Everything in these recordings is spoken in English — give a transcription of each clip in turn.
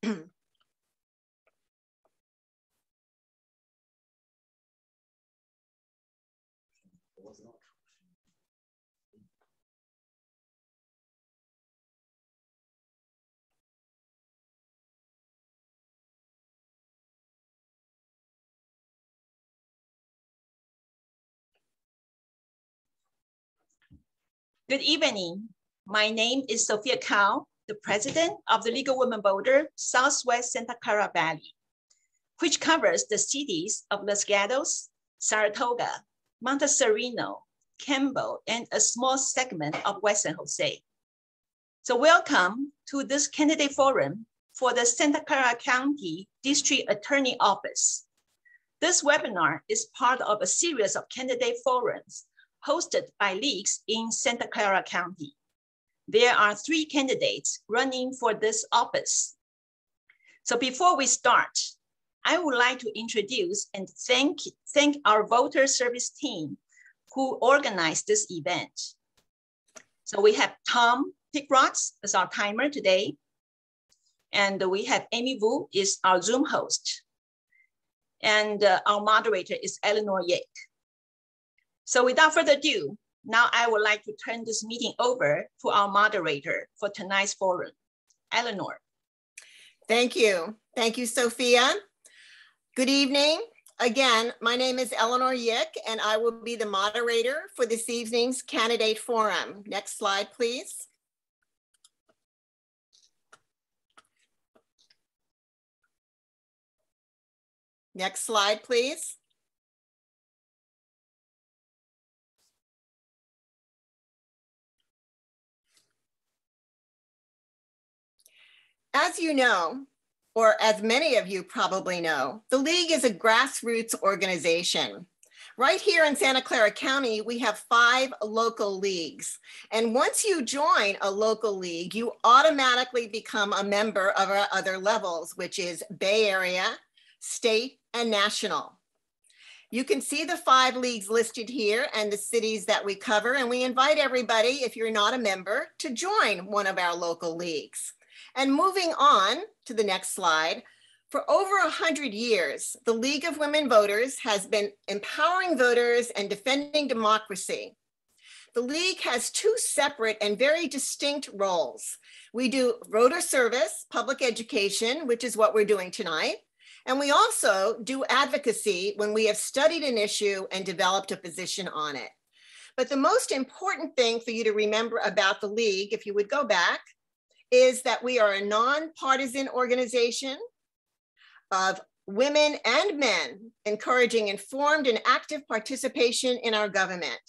Good evening. My name is Sajid Khan, the president of the League of Women Voters Southwest Santa Clara Valley, which covers the cities of Los Gatos, Saratoga, Montecito, Campbell, and a small segment of West San Jose. So welcome to this candidate forum for the Santa Clara County District Attorney Office. This webinar is part of a series of candidate forums hosted by leagues in Santa Clara County. There are 3 candidates running for this office. So before we start, I would like to introduce and thank our voter service team who organized this event. So we have Tom Pickrotz as our timer today. And we have Amy Wu is our Zoom host. And our moderator is Eleanor Yick. So without further ado, now I would like to turn this meeting over to our moderator for tonight's forum, Eleanor. Thank you. Thank you, Sophia. Good evening. Again, my name is Eleanor Yick, and I will be the moderator for this evening's candidate forum. Next slide, please. Next slide, please. As you know, or as many of you probably know, the League is a grassroots organization. Right here in Santa Clara County, we have 5 local leagues. And once you join a local league, you automatically become a member of our other levels, which is Bay Area, state, and national. You can see the 5 leagues listed here and the cities that we cover. And we invite everybody, if you're not a member, to join one of our local leagues. And moving on to the next slide, for over 100 years, the League of Women Voters has been empowering voters and defending democracy. The League has 2 separate and very distinct roles. We do voter service, public education, which is what we're doing tonight. And we also do advocacy when we have studied an issue and developed a position on it. But the most important thing for you to remember about the League, if you would go back, is that we are a nonpartisan organization of women and men encouraging informed and active participation in our government.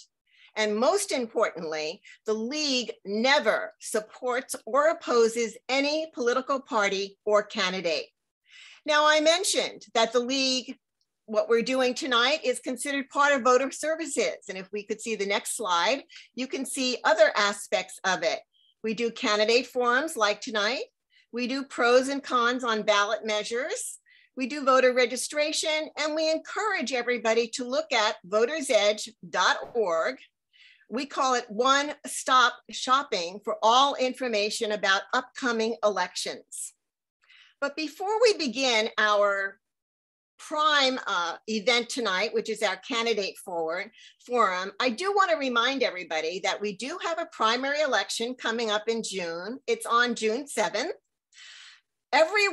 And most importantly, the League never supports or opposes any political party or candidate. Now, I mentioned that the League, what we're doing tonight, is considered part of voter services. And if we could see the next slide, you can see other aspects of it. We do candidate forums like tonight. We do pros and cons on ballot measures. We do voter registration, and we encourage everybody to look at votersedge.org. We call it one-stop shopping for all information about upcoming elections. But before we begin our prime event tonight, which is our candidate forum, I do want to remind everybody that we do have a primary election coming up in June. It's on June 7th. Every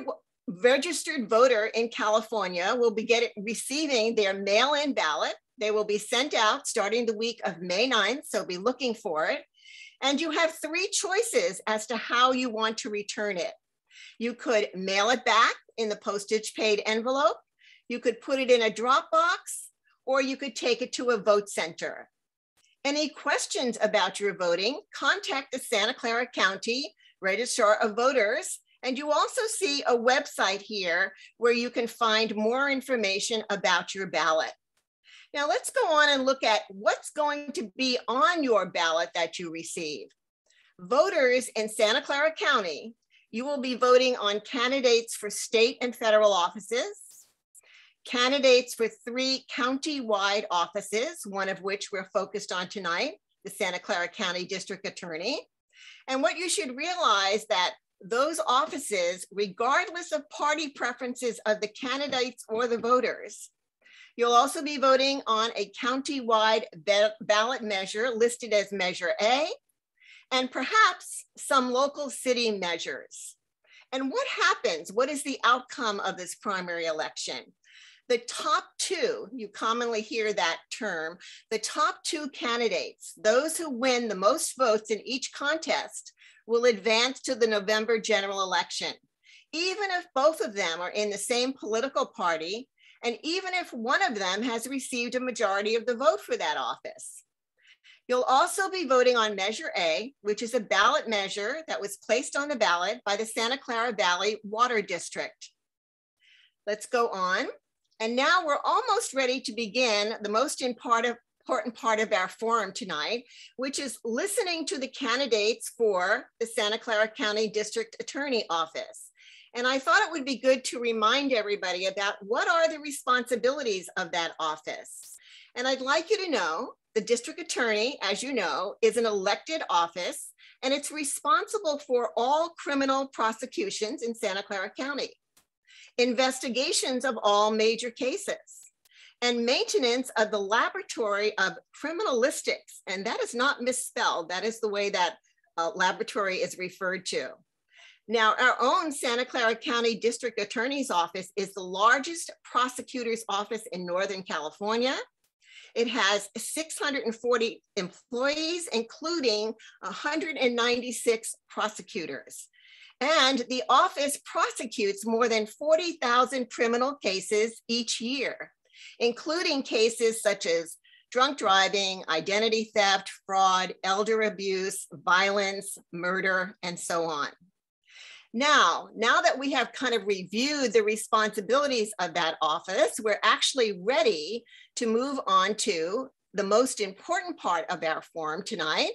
registered voter in California will be receiving their mail-in ballot. They will be sent out starting the week of May 9th, so be looking for it. And you have 3 choices as to how you want to return it. You could mail it back in the postage paid envelope. You could put it in a drop box, or you could take it to a vote center. Any questions about your voting, contact the Santa Clara County Registrar of Voters. And you also see a website here where you can find more information about your ballot. Now let's go on and look at what's going to be on your ballot that you receive. Voters in Santa Clara County, you will be voting on candidates for state and federal offices, candidates for 3 county-wide offices, one of which we're focused on tonight, the Santa Clara County District Attorney. And what you should realize that those offices regardless of party preferences of the candidates or the voters. You'll also be voting on a county-wide ballot measure listed as Measure A, and perhaps some local city measures. And what happens? What is the outcome of this primary election? The top two, you commonly hear that term, the top two candidates, those who win the most votes in each contest, will advance to the November general election, even if both of them are in the same political party, and even if one of them has received a majority of the vote for that office. You'll also be voting on Measure A, which is a ballot measure that was placed on the ballot by the Santa Clara Valley Water District. Let's go on. And now we're almost ready to begin the most important part of our forum tonight, which is listening to the candidates for the Santa Clara County District Attorney Office. And I thought it would be good to remind everybody about what are the responsibilities of that office. And I'd like you to know the district attorney, as you know, is an elected office, and it's responsible for all criminal prosecutions in Santa Clara County, investigations of all major cases, and maintenance of the laboratory of criminalistics. And that is not misspelled. That is the way that laboratory is referred to. Now, our own Santa Clara County District Attorney's Office is the largest prosecutor's office in Northern California. It has 640 employees, including 196 prosecutors. And the office prosecutes more than 40,000 criminal cases each year, including cases such as drunk driving, identity theft, fraud, elder abuse, violence, murder, and so on. Now that we have kind of reviewed the responsibilities of that office, we're actually ready to move on to the most important part of our forum tonight.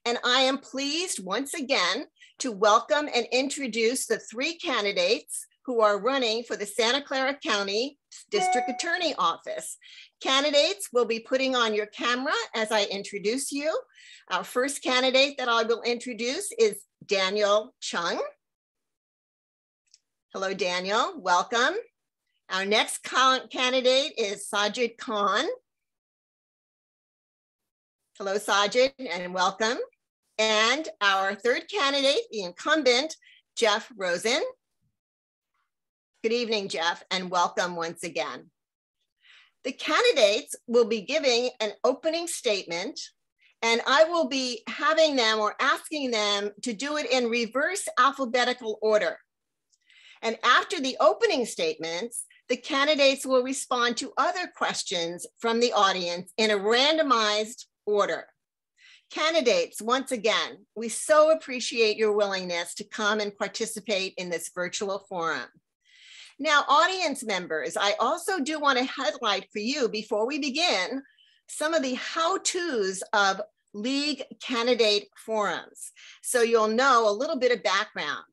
And I am pleased once again to welcome and introduce the three candidates who are running for the Santa Clara County District Attorney Office. Candidates will be putting on your camera as I introduce you. Our first candidate that I will introduce is Daniel Chung. Hello, Daniel, welcome. Our next candidate is Sajid Khan. Hello, Sajid, and welcome. And our third candidate, the incumbent, Jeff Rosen. Good evening, Jeff, and welcome once again. The candidates will be giving an opening statement, and I will be having them or asking them to do it in reverse alphabetical order. And after the opening statements, the candidates will respond to other questions from the audience in a randomized order. Candidates, once again, we so appreciate your willingness to come and participate in this virtual forum. Now, audience members, I also do want to highlight for you before we begin some of the how-tos of league candidate forums, so you'll know a little bit of background.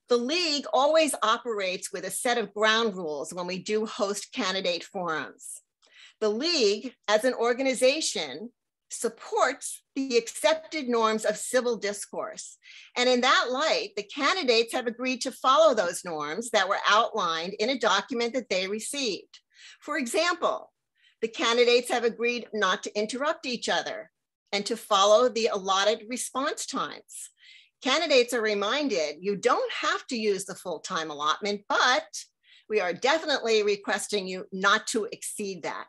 The league always operates with a set of ground rules when we do host candidate forums. The league, as an organization, supports the accepted norms of civil discourse. And in that light, the candidates have agreed to follow those norms that were outlined in a document that they received. For example, the candidates have agreed not to interrupt each other and to follow the allotted response times. Candidates are reminded you don't have to use the full time allotment, but we are definitely requesting you not to exceed that.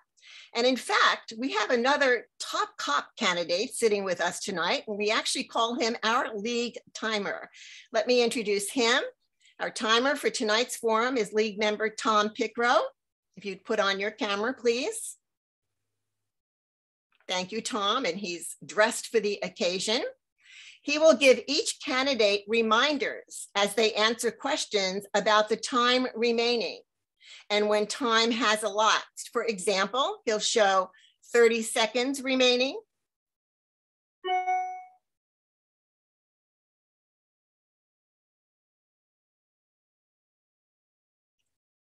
And in fact, we have another top cop candidate sitting with us tonight, and we actually call him our league timer. Let me introduce him. Our timer for tonight's forum is league member Tom Pickrow. If you'd put on your camera, please. Thank you, Tom, and he's dressed for the occasion. He will give each candidate reminders as they answer questions about the time remaining and when time has elapsed. For example, he'll show 30 seconds remaining,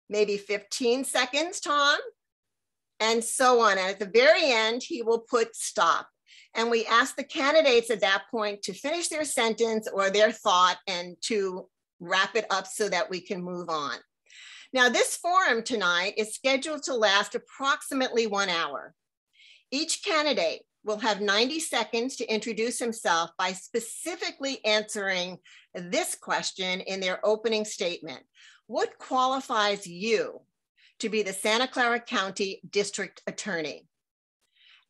maybe 15 seconds, Tom, and so on. And at the very end, he will put stop. And we ask the candidates at that point to finish their sentence or their thought and to wrap it up so that we can move on. Now, this forum tonight is scheduled to last approximately 1 hour. Each candidate will have 90 seconds to introduce himself by specifically answering this question in their opening statement. What qualifies you to be the Santa Clara County District Attorney?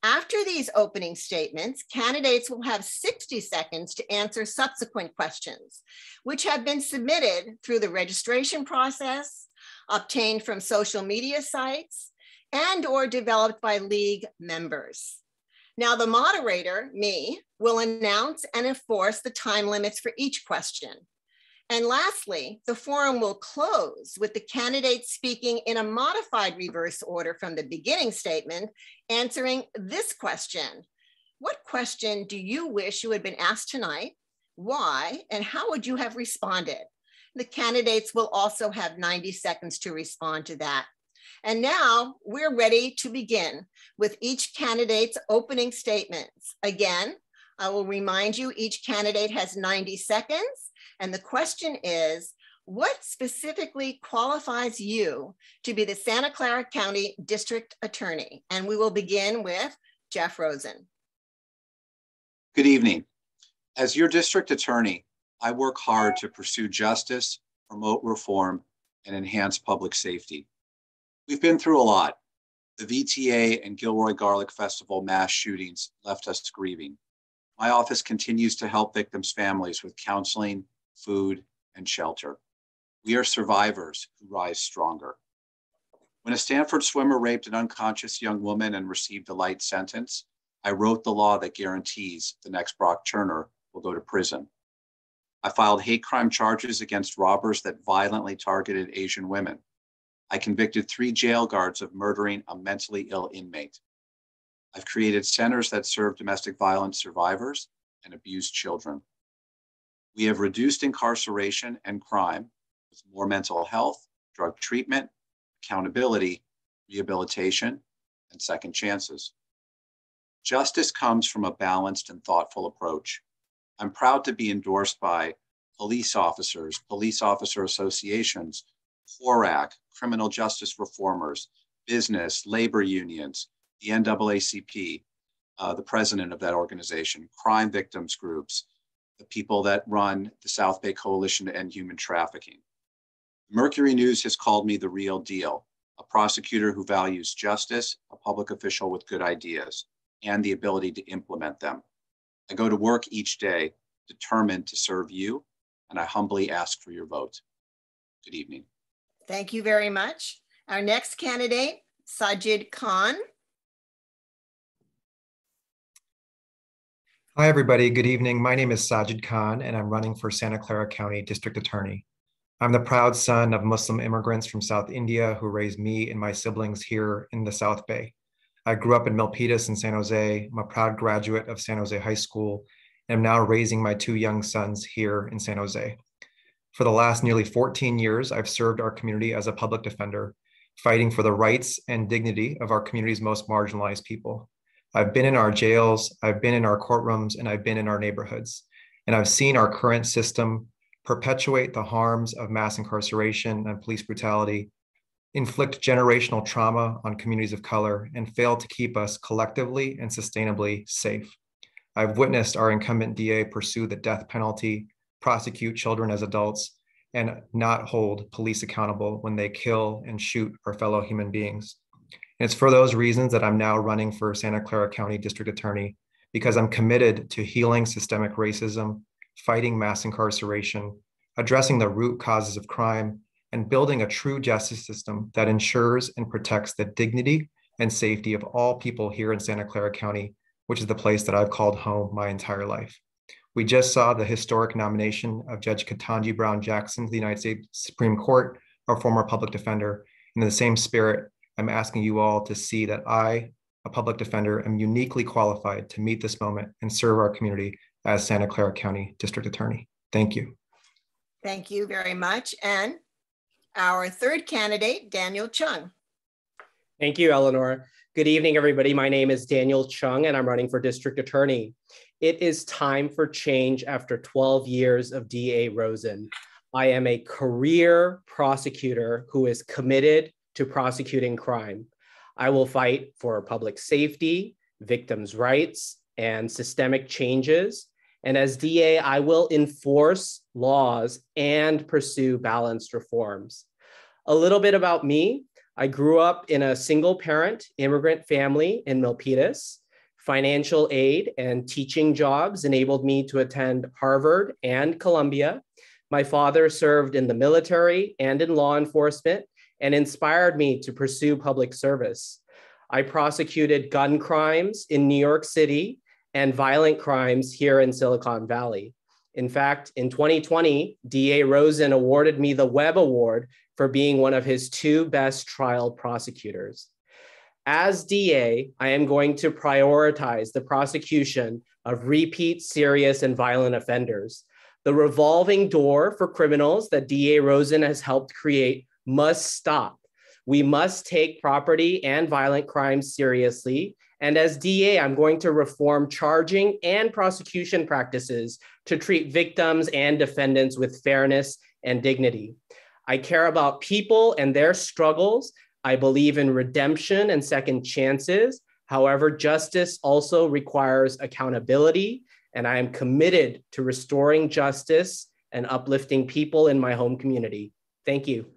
After these opening statements, candidates will have 60 seconds to answer subsequent questions, which have been submitted through the registration process, obtained from social media sites, and/or developed by league members. Now, the moderator, me, will announce and enforce the time limits for each question. And lastly, the forum will close with the candidates speaking in a modified reverse order from the beginning statement, answering this question. What question do you wish you had been asked tonight? Why, and how would you have responded? The candidates will also have 90 seconds to respond to that. And now we're ready to begin with each candidate's opening statements. Again, I will remind you each candidate has 90 seconds. And the question is, what specifically qualifies you to be the Santa Clara County District Attorney? And we will begin with Jeff Rosen. Good evening. As your district attorney, I work hard to pursue justice, promote reform, and enhance public safety. We've been through a lot. The VTA and Gilroy Garlic Festival mass shootings left us grieving. My office continues to help victims' families with counseling, food, and shelter. We are survivors who rise stronger. When a Stanford swimmer raped an unconscious young woman and received a light sentence, I wrote the law that guarantees the next Brock Turner will go to prison. I filed hate crime charges against robbers that violently targeted Asian women. I convicted 3 jail guards of murdering a mentally ill inmate. I've created centers that serve domestic violence survivors and abused children. We have reduced incarceration and crime with more mental health, drug treatment, accountability, rehabilitation, and second chances. Justice comes from a balanced and thoughtful approach. I'm proud to be endorsed by police officers, police officer associations, CORAC, criminal justice reformers, business, labor unions, the NAACP, the president of that organization, crime victims groups, the people that run the South Bay Coalition to End Human Trafficking. Mercury News has called me the real deal, a prosecutor who values justice, a public official with good ideas, and the ability to implement them. I go to work each day determined to serve you, and I humbly ask for your vote. Good evening. Thank you very much. Our next candidate, Sajid Khan. Hi, everybody. Good evening. My name is Sajid Khan, and I'm running for Santa Clara County District Attorney. I'm the proud son of Muslim immigrants from South India who raised me and my siblings here in the South Bay. I grew up in Milpitas in San Jose. I'm a proud graduate of San Jose High School, and I'm now raising my 2 young sons here in San Jose. For the last nearly 14 years, I've served our community as a public defender, fighting for the rights and dignity of our community's most marginalized people. I've been in our jails, I've been in our courtrooms, and I've been in our neighborhoods. And I've seen our current system perpetuate the harms of mass incarceration and police brutality, inflict generational trauma on communities of color, and fail to keep us collectively and sustainably safe. I've witnessed our incumbent DA pursue the death penalty, prosecute children as adults, and not hold police accountable when they kill and shoot our fellow human beings. And it's for those reasons that I'm now running for Santa Clara County District Attorney, because I'm committed to healing systemic racism, fighting mass incarceration, addressing the root causes of crime, and building a true justice system that ensures and protects the dignity and safety of all people here in Santa Clara County, which is the place that I've called home my entire life. We just saw the historic nomination of Judge Ketanji Brown Jackson to the United States Supreme Court, our former public defender. And in the same spirit, I'm asking you all to see that I, a public defender, am uniquely qualified to meet this moment and serve our community as Santa Clara County District Attorney. Thank you. Thank you very much. And our third candidate, Daniel Chung. Thank you, Eleanor. Good evening, everybody. My name is Daniel Chung, and I'm running for District Attorney. It is time for change after 12 years of DA Rosen. I am a career prosecutor who is committed to prosecuting crime. I will fight for public safety, victims' rights, and systemic changes. And as DA, I will enforce laws and pursue balanced reforms. A little bit about me. I grew up in a single parent immigrant family in Milpitas. Financial aid and teaching jobs enabled me to attend Harvard and Columbia. My father served in the military and in law enforcement and inspired me to pursue public service. I prosecuted gun crimes in New York City and violent crimes here in Silicon Valley. In fact, in 2020, DA Rosen awarded me the Webb Award for being one of his 2 best trial prosecutors. As DA, I am going to prioritize the prosecution of repeat serious and violent offenders. The revolving door for criminals that DA Rosen has helped create must stop. We must take property and violent crimes seriously. And as DA, I'm going to reform charging and prosecution practices to treat victims and defendants with fairness and dignity. I care about people and their struggles. I believe in redemption and second chances. However, justice also requires accountability, and I am committed to restoring justice and uplifting people in my home community. Thank you.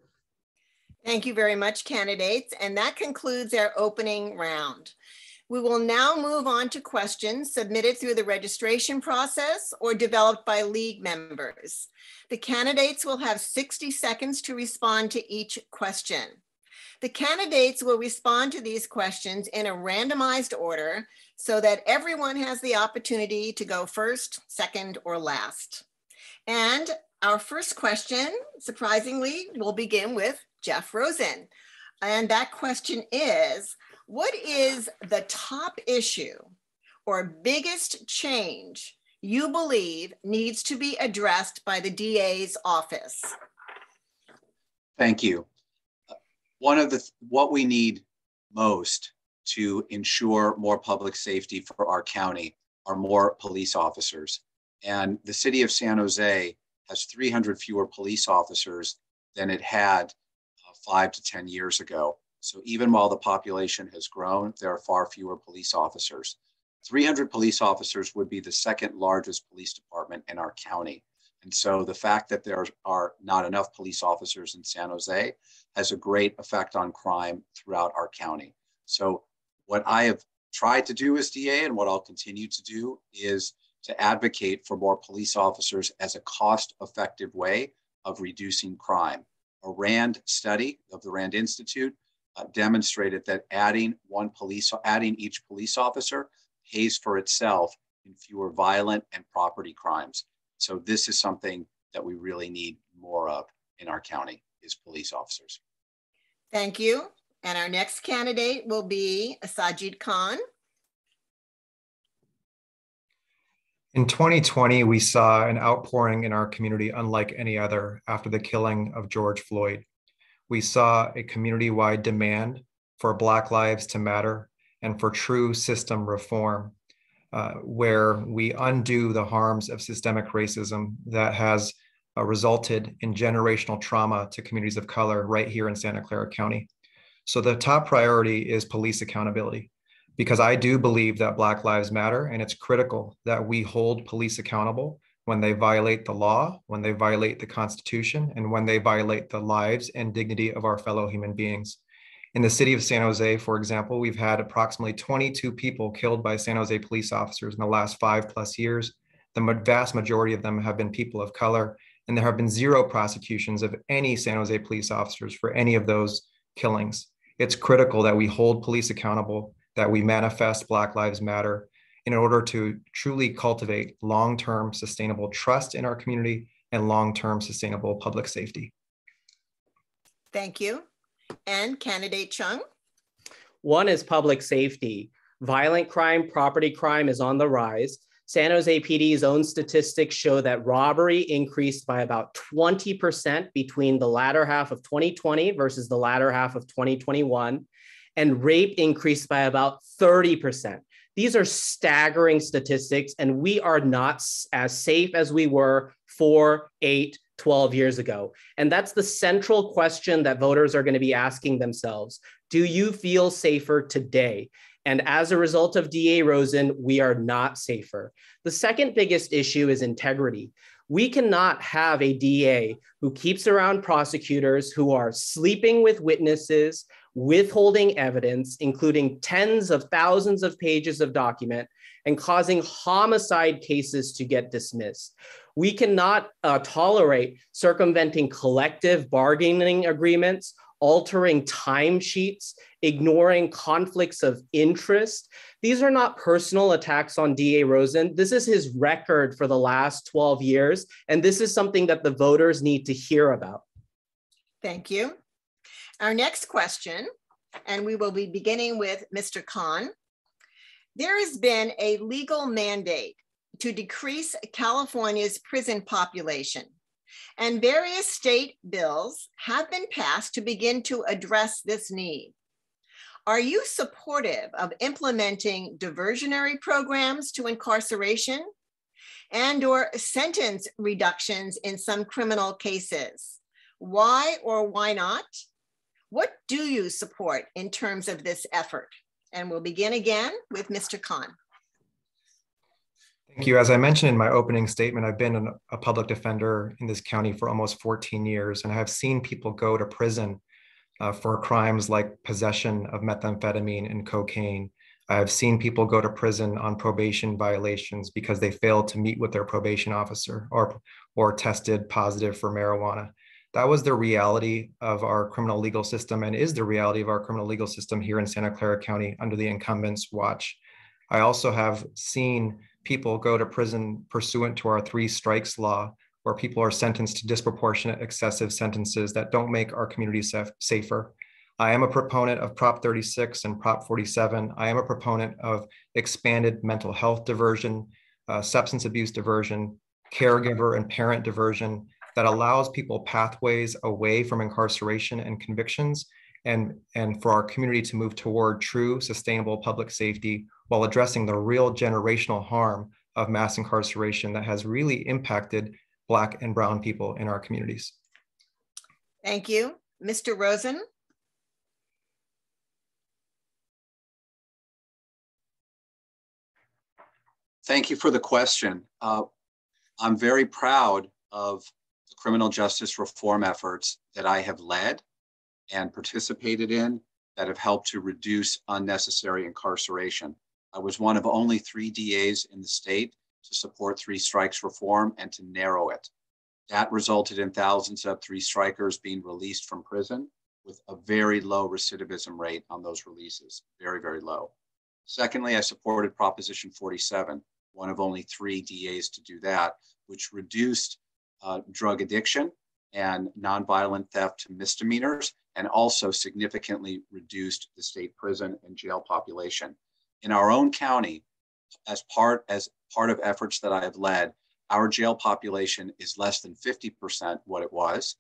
Thank you very much, candidates. And that concludes our opening round. We will now move on to questions submitted through the registration process or developed by league members. The candidates will have 60 seconds to respond to each question. The candidates will respond to these questions in a randomized order so that everyone has the opportunity to go first, second, or last. And our first question, surprisingly, will begin with Jeff Rosen. And that question is, what is the top issue or biggest change you believe needs to be addressed by the DA's office? Thank you. What we need most to ensure more public safety for our county are more police officers. And the city of San Jose has 300 fewer police officers than it had 5 to 10 years ago. So even while the population has grown, there are far fewer police officers. 300 police officers would be the second largest police department in our county. And so the fact that there are not enough police officers in San Jose has a great effect on crime throughout our county. So what I have tried to do as DA and what I'll continue to do is to advocate for more police officers as a cost-effective way of reducing crime. A RAND study of the RAND Institute demonstrated that adding each police officer pays for itself in fewer violent and property crimes. So this is something that we really need more of in our county, is police officers. Thank you. And our next candidate will be Sajid Khan. In 2020, we saw an outpouring in our community unlike any other after the killing of George Floyd. We saw a community-wide demand for Black Lives to Matter and for true system reform, where we undo the harms of systemic racism that has resulted in generational trauma to communities of color right here in Santa Clara County. So the top priority is police accountability, because I do believe that Black Lives Matter, and it's critical that we hold police accountable when they violate the law, when they violate the Constitution, and when they violate the lives and dignity of our fellow human beings. In the city of San Jose, for example, we've had approximately 22 people killed by San Jose police officers in the last 5+ years. The vast majority of them have been people of color, and there have been 0 prosecutions of any San Jose police officers for any of those killings. It's critical that we hold police accountable, that we manifest Black Lives Matter in order to truly cultivate long-term sustainable trust in our community and long-term sustainable public safety. Thank you. And candidate Chung? One is public safety. Violent crime, property crime is on the rise. San Jose PD's own statistics show that robbery increased by about 20% between the latter half of 2020 versus the latter half of 2021, and rape increased by about 30%. These are staggering statistics, and we are not as safe as we were 4, 8, 12 years ago. And that's the central question that voters are going to be asking themselves. Do you feel safer today? And as a result of DA Rosen, we are not safer. The second biggest issue is integrity. We cannot have a DA who keeps around prosecutors who are sleeping with witnesses, withholding evidence, including tens of thousands of pages of document, and causing homicide cases to get dismissed. We cannot tolerate circumventing collective bargaining agreements, altering timesheets, ignoring conflicts of interest. These are not personal attacks on DA Rosen. This is his record for the last 12 years, and this is something that the voters need to hear about. Thank you. Our next question, and we will be beginning with Mr. Khan. There has been a legal mandate to decrease California's prison population, and various state bills have been passed to begin to address this need. Are you supportive of implementing diversionary programs to incarceration and/or sentence reductions in some criminal cases? Why or why not? What do you support in terms of this effort? And we'll begin again with Mr. Khan. Thank you. As I mentioned in my opening statement, I've been a public defender in this county for almost 14 years, and I have seen people go to prison for crimes like possession of methamphetamine and cocaine. I have seen people go to prison on probation violations because they failed to meet with their probation officer or tested positive for marijuana. That was the reality of our criminal legal system and is the reality of our criminal legal system here in Santa Clara County under the incumbent's watch. I also have seen people go to prison pursuant to our 3 strikes law, where people are sentenced to disproportionate excessive sentences that don't make our community safer. I am a proponent of Prop 36 and Prop 47. I am a proponent of expanded mental health diversion, substance abuse diversion, caregiver and parent diversion that allows people pathways away from incarceration and convictions and for our community to move toward true sustainable public safety while addressing the real generational harm of mass incarceration that has really impacted Black and brown people in our communities. Thank you. Mr. Rosen. Thank you for the question. I'm very proud of the criminal justice reform efforts that I have led and participated in that have helped to reduce unnecessary incarceration. I was one of only 3 DAs in the state to support 3 strikes reform and to narrow it. That resulted in thousands of 3 strikers being released from prison with a very low recidivism rate on those releases, very, very low. Secondly, I supported Proposition 47, one of only 3 DAs to do that, which reduced drug addiction and nonviolent theft to misdemeanors, and also significantly reduced the state prison and jail population. In our own county, as part of efforts that I have led, our jail population is less than 50% what it was,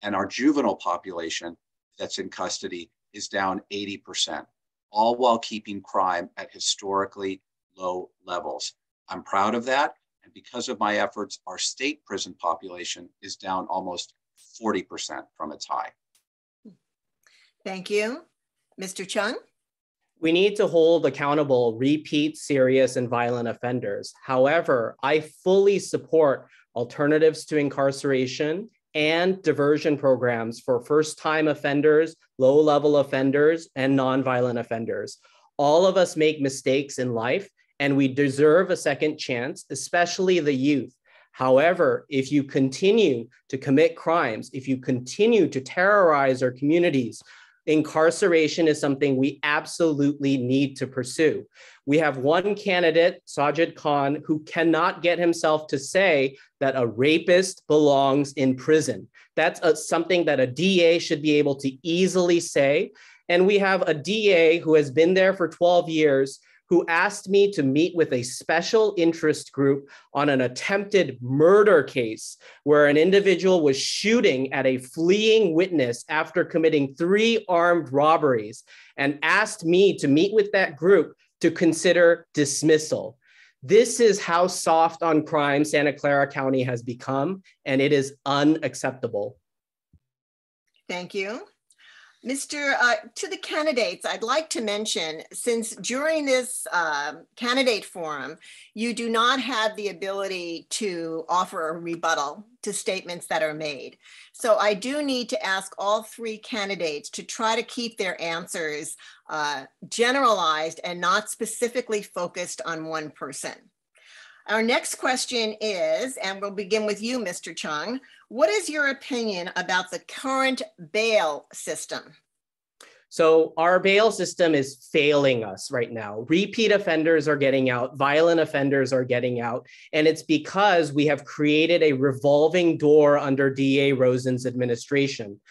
and our juvenile population that's in custody is down 80%, all while keeping crime at historically low levels. I'm proud of that, and because of my efforts, our state prison population is down almost 40% from its high. Thank you. Mr. Chung? We need to hold accountable repeat, serious, and violent offenders. However, I fully support alternatives to incarceration and diversion programs for first-time offenders, low-level offenders, and nonviolent offenders. All of us make mistakes in life, and we deserve a second chance, especially the youth. However, if you continue to commit crimes, if you continue to terrorize our communities, incarceration is something we absolutely need to pursue. We have one candidate, Sajid Khan, who cannot get himself to say that a rapist belongs in prison. That's something that a DA should be able to easily say. And we have a DA who has been there for 12 years who asked me to meet with a special interest group on an attempted murder case where an individual was shooting at a fleeing witness after committing 3 armed robberies, and asked me to meet with that group to consider dismissal. This is how soft on crime Santa Clara County has become, and it is unacceptable. Thank you. To the candidates, I'd like to mention, since during this candidate forum, you do not have the ability to offer a rebuttal to statements that are made. So I do need to ask all three candidates to try to keep their answers generalized and not specifically focused on one person. Our next question is, and we'll begin with you, Mr. Chung. What is your opinion about the current bail system? So our bail system is failing us right now. Repeat offenders are getting out, violent offenders are getting out, and it's because we have created a revolving door under DA Rosen's administration.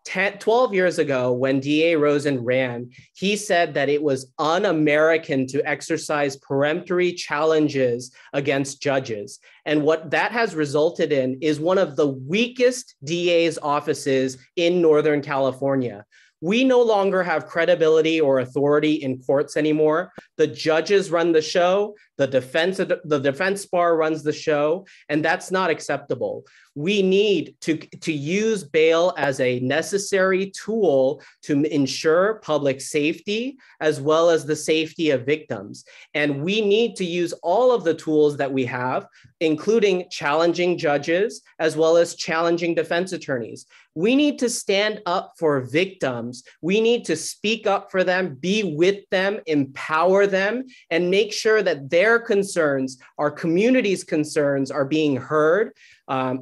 12 years ago, when DA Rosen ran, he said that it was un-American to exercise peremptory challenges against judges. And what that has resulted in is one of the weakest DA's offices in Northern California. We no longer have credibility or authority in courts anymore. The judges run the show, the defense bar runs the show, and that's not acceptable. We need to use bail as a necessary tool to ensure public safety as well as the safety of victims. And we need to use all of the tools that we have, including challenging judges as well as challenging defense attorneys. We need to stand up for victims. We need to speak up for them, be with them, empower them, and make sure that their concerns, our community's concerns, are being heard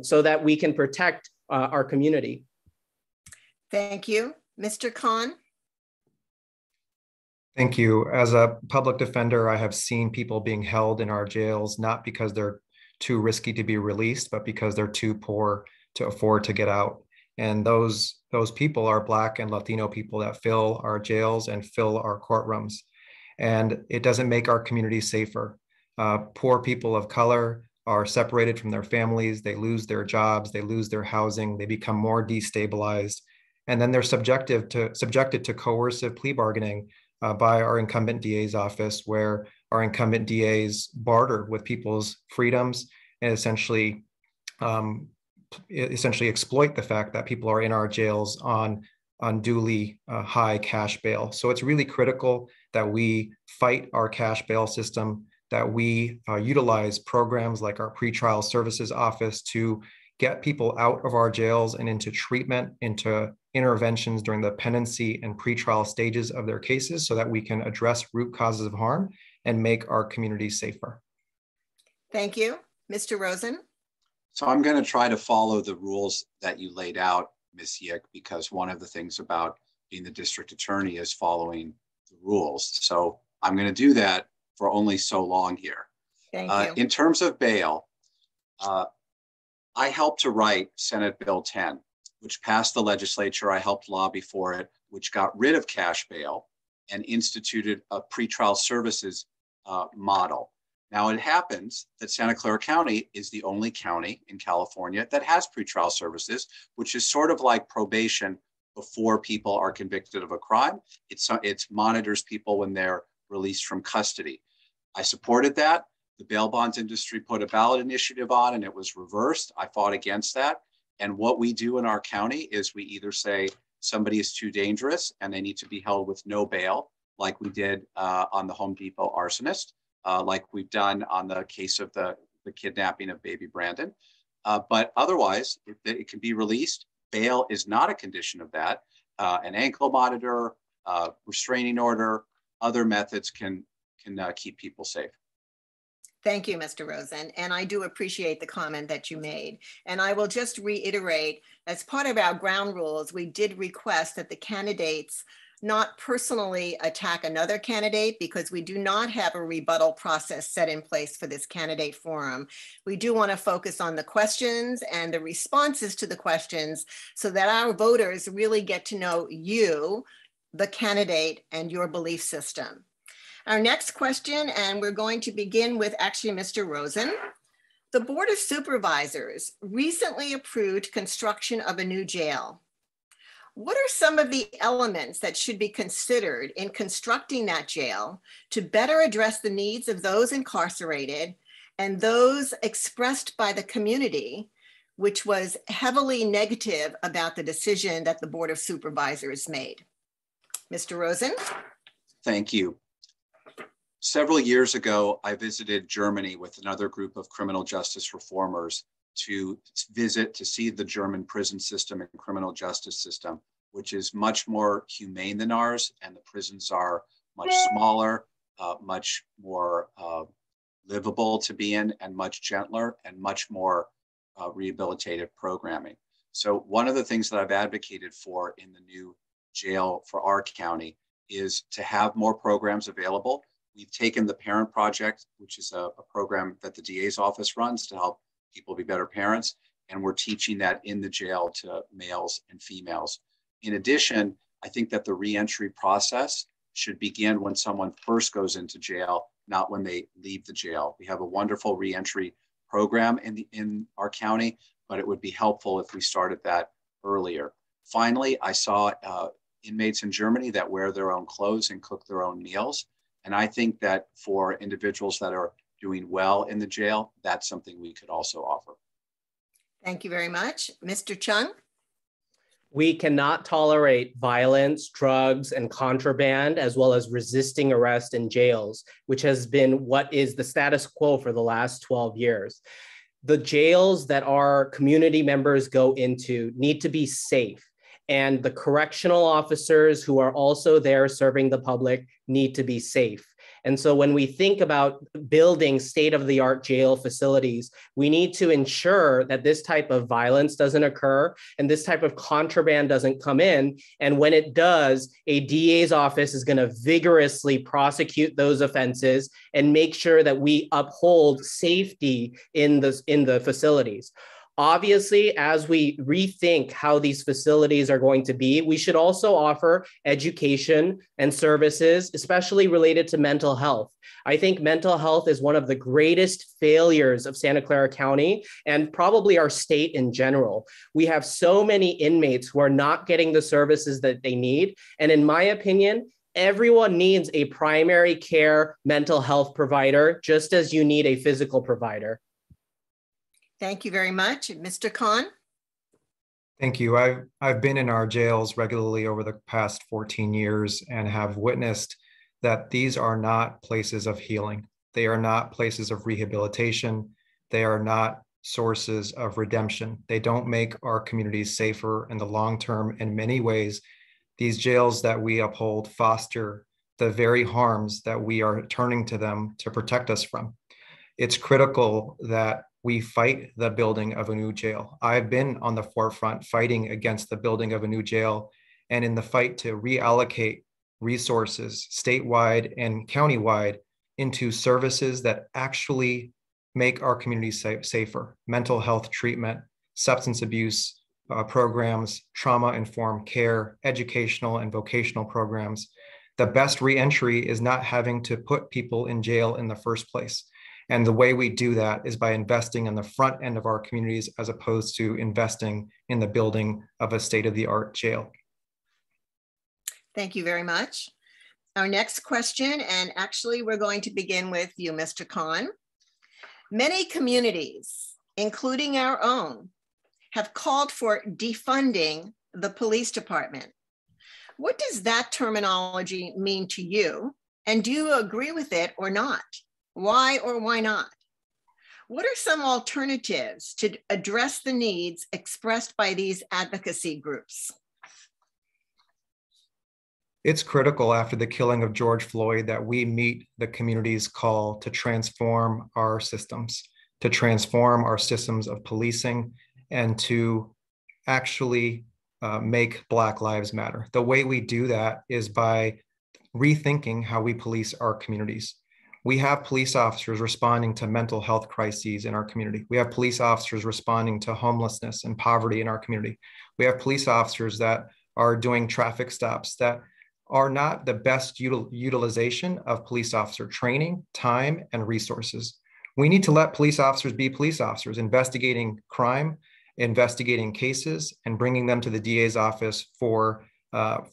so that we can protect our community. Thank you. Mr. Khan? Thank you. As a public defender, I have seen people being held in our jails, not because they're too risky to be released, but because they're too poor to afford to get out. And those people are Black and Latino people that fill our jails and fill our courtrooms. And it doesn't make our community safer. Poor people of color are separated from their families. They lose their jobs, they lose their housing, they become more destabilized. And then they're subjected to coercive plea bargaining by our incumbent DA's office, where our incumbent DAs barter with people's freedoms and essentially exploit the fact that people are in our jails on unduly high cash bail. So it's really critical that we fight our cash bail system, that we utilize programs like our pretrial services office to get people out of our jails and into treatment, into interventions during the pendency and pretrial stages of their cases, so that we can address root causes of harm and make our communities safer. Thank you. Mr. Rosen? So I'm going to try to follow the rules that you laid out, Ms. Yick, because one of the things about being the district attorney is following the rules. So I'm going to do that for only so long here. Thank you. In terms of bail, I helped to write Senate Bill 10, which passed the legislature. I helped lobby for it, which got rid of cash bail and instituted a pretrial services model. Now, it happens that Santa Clara County is the only county in California that has pretrial services, which is sort of like probation before people are convicted of a crime. It monitors people when they're released from custody. I supported that. The bail bonds industry put a ballot initiative on and it was reversed. I fought against that. And what we do in our county is we either say somebody is too dangerous and they need to be held with no bail, like we did on the Home Depot arsonist, like we've done on the case of the kidnapping of baby Brandon. But otherwise, it can be released. Bail is not a condition of that. An ankle monitor, restraining order, other methods can keep people safe. Thank you, Mr. Rosen. And I do appreciate the comment that you made. And I will just reiterate, as part of our ground rules, we did request that the candidates not personally attack another candidate, because we do not have a rebuttal process set in place for this candidate forum. We do want to focus on the questions and the responses to the questions so that our voters really get to know you, the candidate, and your belief system. Our next question, and we're going to begin with actually Mr. Rosen. The Board of Supervisors recently approved construction of a new jail. What are some of the elements that should be considered in constructing that jail to better address the needs of those incarcerated and those expressed by the community, which was heavily negative about the decision that the Board of Supervisors made? Mr. Rosen? Thank you. Several years ago, I visited Germany with another group of criminal justice reformers to see the German prison system and criminal justice system, which is much more humane than ours, and the prisons are much smaller, much more livable to be in, and much gentler, and much more rehabilitative programming. So one of the things that I've advocated for in the new jail for our county is to have more programs available. We've taken the Parent Project, which is a program that the DA's office runs to help people be better parents, and we're teaching that in the jail to males and females. In addition, I think that the reentry process should begin when someone first goes into jail, not when they leave the jail. We have a wonderful reentry program in our county, but it would be helpful if we started that earlier. Finally, I saw inmates in Germany that wear their own clothes and cook their own meals. And I think that for individuals that are doing well in the jail, that's something we could also offer. Thank you very much. Mr. Chung? We cannot tolerate violence, drugs, and contraband, as well as resisting arrest in jails, which has been what is the status quo for the last 12 years. The jails that our community members go into need to be safe, and the correctional officers who are also there serving the public need to be safe. And so when we think about building state-of-the-art jail facilities, we need to ensure that this type of violence doesn't occur and this type of contraband doesn't come in. And when it does, a DA's office is going to vigorously prosecute those offenses and make sure that we uphold safety in the facilities. Obviously, as we rethink how these facilities are going to be, we should also offer education and services, especially related to mental health. I think mental health is one of the greatest failures of Santa Clara County and probably our state in general. We have so many inmates who are not getting the services that they need. And in my opinion, everyone needs a primary care mental health provider, just as you need a physical provider. Thank you very much. Mr. Khan? Thank you. I've been in our jails regularly over the past 14 years and have witnessed that these are not places of healing. They are not places of rehabilitation. They are not sources of redemption. They don't make our communities safer in the long term. In many ways, these jails that we uphold foster the very harms that we are turning to them to protect us from. It's critical that we fight the building of a new jail. I've been on the forefront fighting against the building of a new jail, and in the fight to reallocate resources statewide and countywide into services that actually make our communities safer: mental health treatment, substance abuse programs, trauma-informed care, educational and vocational programs. The best reentry is not having to put people in jail in the first place. And the way we do that is by investing in the front end of our communities as opposed to investing in the building of a state-of-the-art jail. Thank you very much. Our next question, and actually we're going to begin with you, Mr. Khan. Many communities, including our own, have called for defunding the police department. What does that terminology mean to you? And do you agree with it or not? Why or why not? What are some alternatives to address the needs expressed by these advocacy groups? It's critical after the killing of George Floyd that we meet the community's call to transform our systems, to transform our systems of policing, and to actually make Black Lives Matter. The way we do that is by rethinking how we police our communities. We have police officers responding to mental health crises in our community. We have police officers responding to homelessness and poverty in our community. We have police officers that are doing traffic stops that are not the best utilization of police officer training, time, and resources. We need to let police officers be police officers, investigating crime investigating cases and bringing them to the DA's office for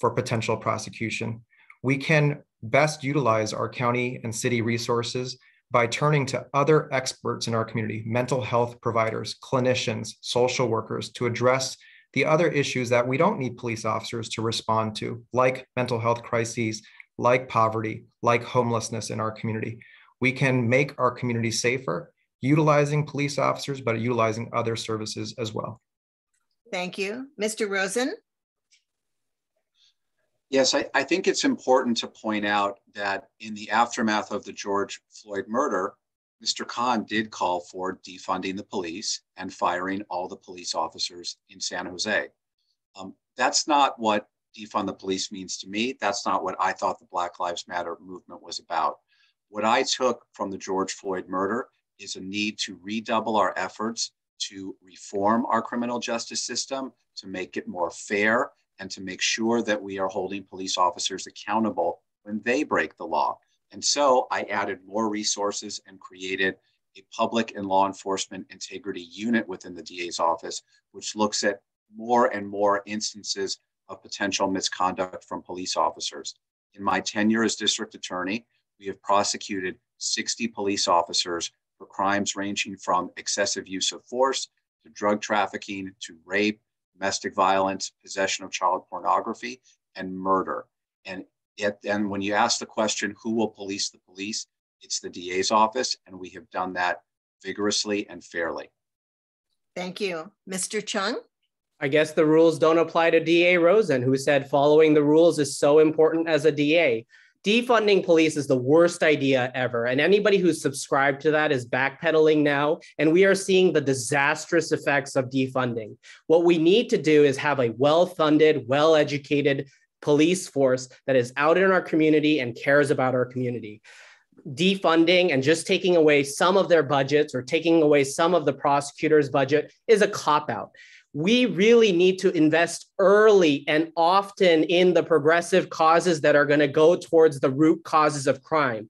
potential prosecution. We can best utilize our county and city resources by turning to other experts in our community, mental health providers, clinicians, social workers, to address the other issues that we don't need police officers to respond to, like mental health crises, like poverty, like homelessness in our community. We can make our community safer, utilizing police officers, but utilizing other services as well. Thank you. Mr. Rosen? Yes, I think it's important to point out that in the aftermath of the George Floyd murder, Mr. Khan did call for defunding the police and firing all the police officers in San Jose. That's not what defund the police means to me. That's not what I thought the Black Lives Matter movement was about. What I took from the George Floyd murder is a need to redouble our efforts to reform our criminal justice system, to make it more fair, and to make sure that we are holding police officers accountable when they break the law. And so I added more resources and created a public and law enforcement integrity unit within the DA's office, which looks at more and more instances of potential misconduct from police officers. In my tenure as district attorney, we have prosecuted 60 police officers for crimes ranging from excessive use of force to drug trafficking to rape, domestic violence, possession of child pornography, and murder. And when you ask the question, who will police the police? It's the DA's office, and we have done that vigorously and fairly. Thank you. Mr. Chung? I guess the rules don't apply to DA Rosen, who said following the rules is so important as a DA. Defunding police is the worst idea ever. And anybody who's subscribed to that is backpedaling now. And we are seeing the disastrous effects of defunding. What we need to do is have a well-funded, well-educated police force that is out in our community and cares about our community. Defunding and just taking away some of their budgets or taking away some of the prosecutor's budget is a cop-out. We really need to invest early and often in the progressive causes that are going to go towards the root causes of crime.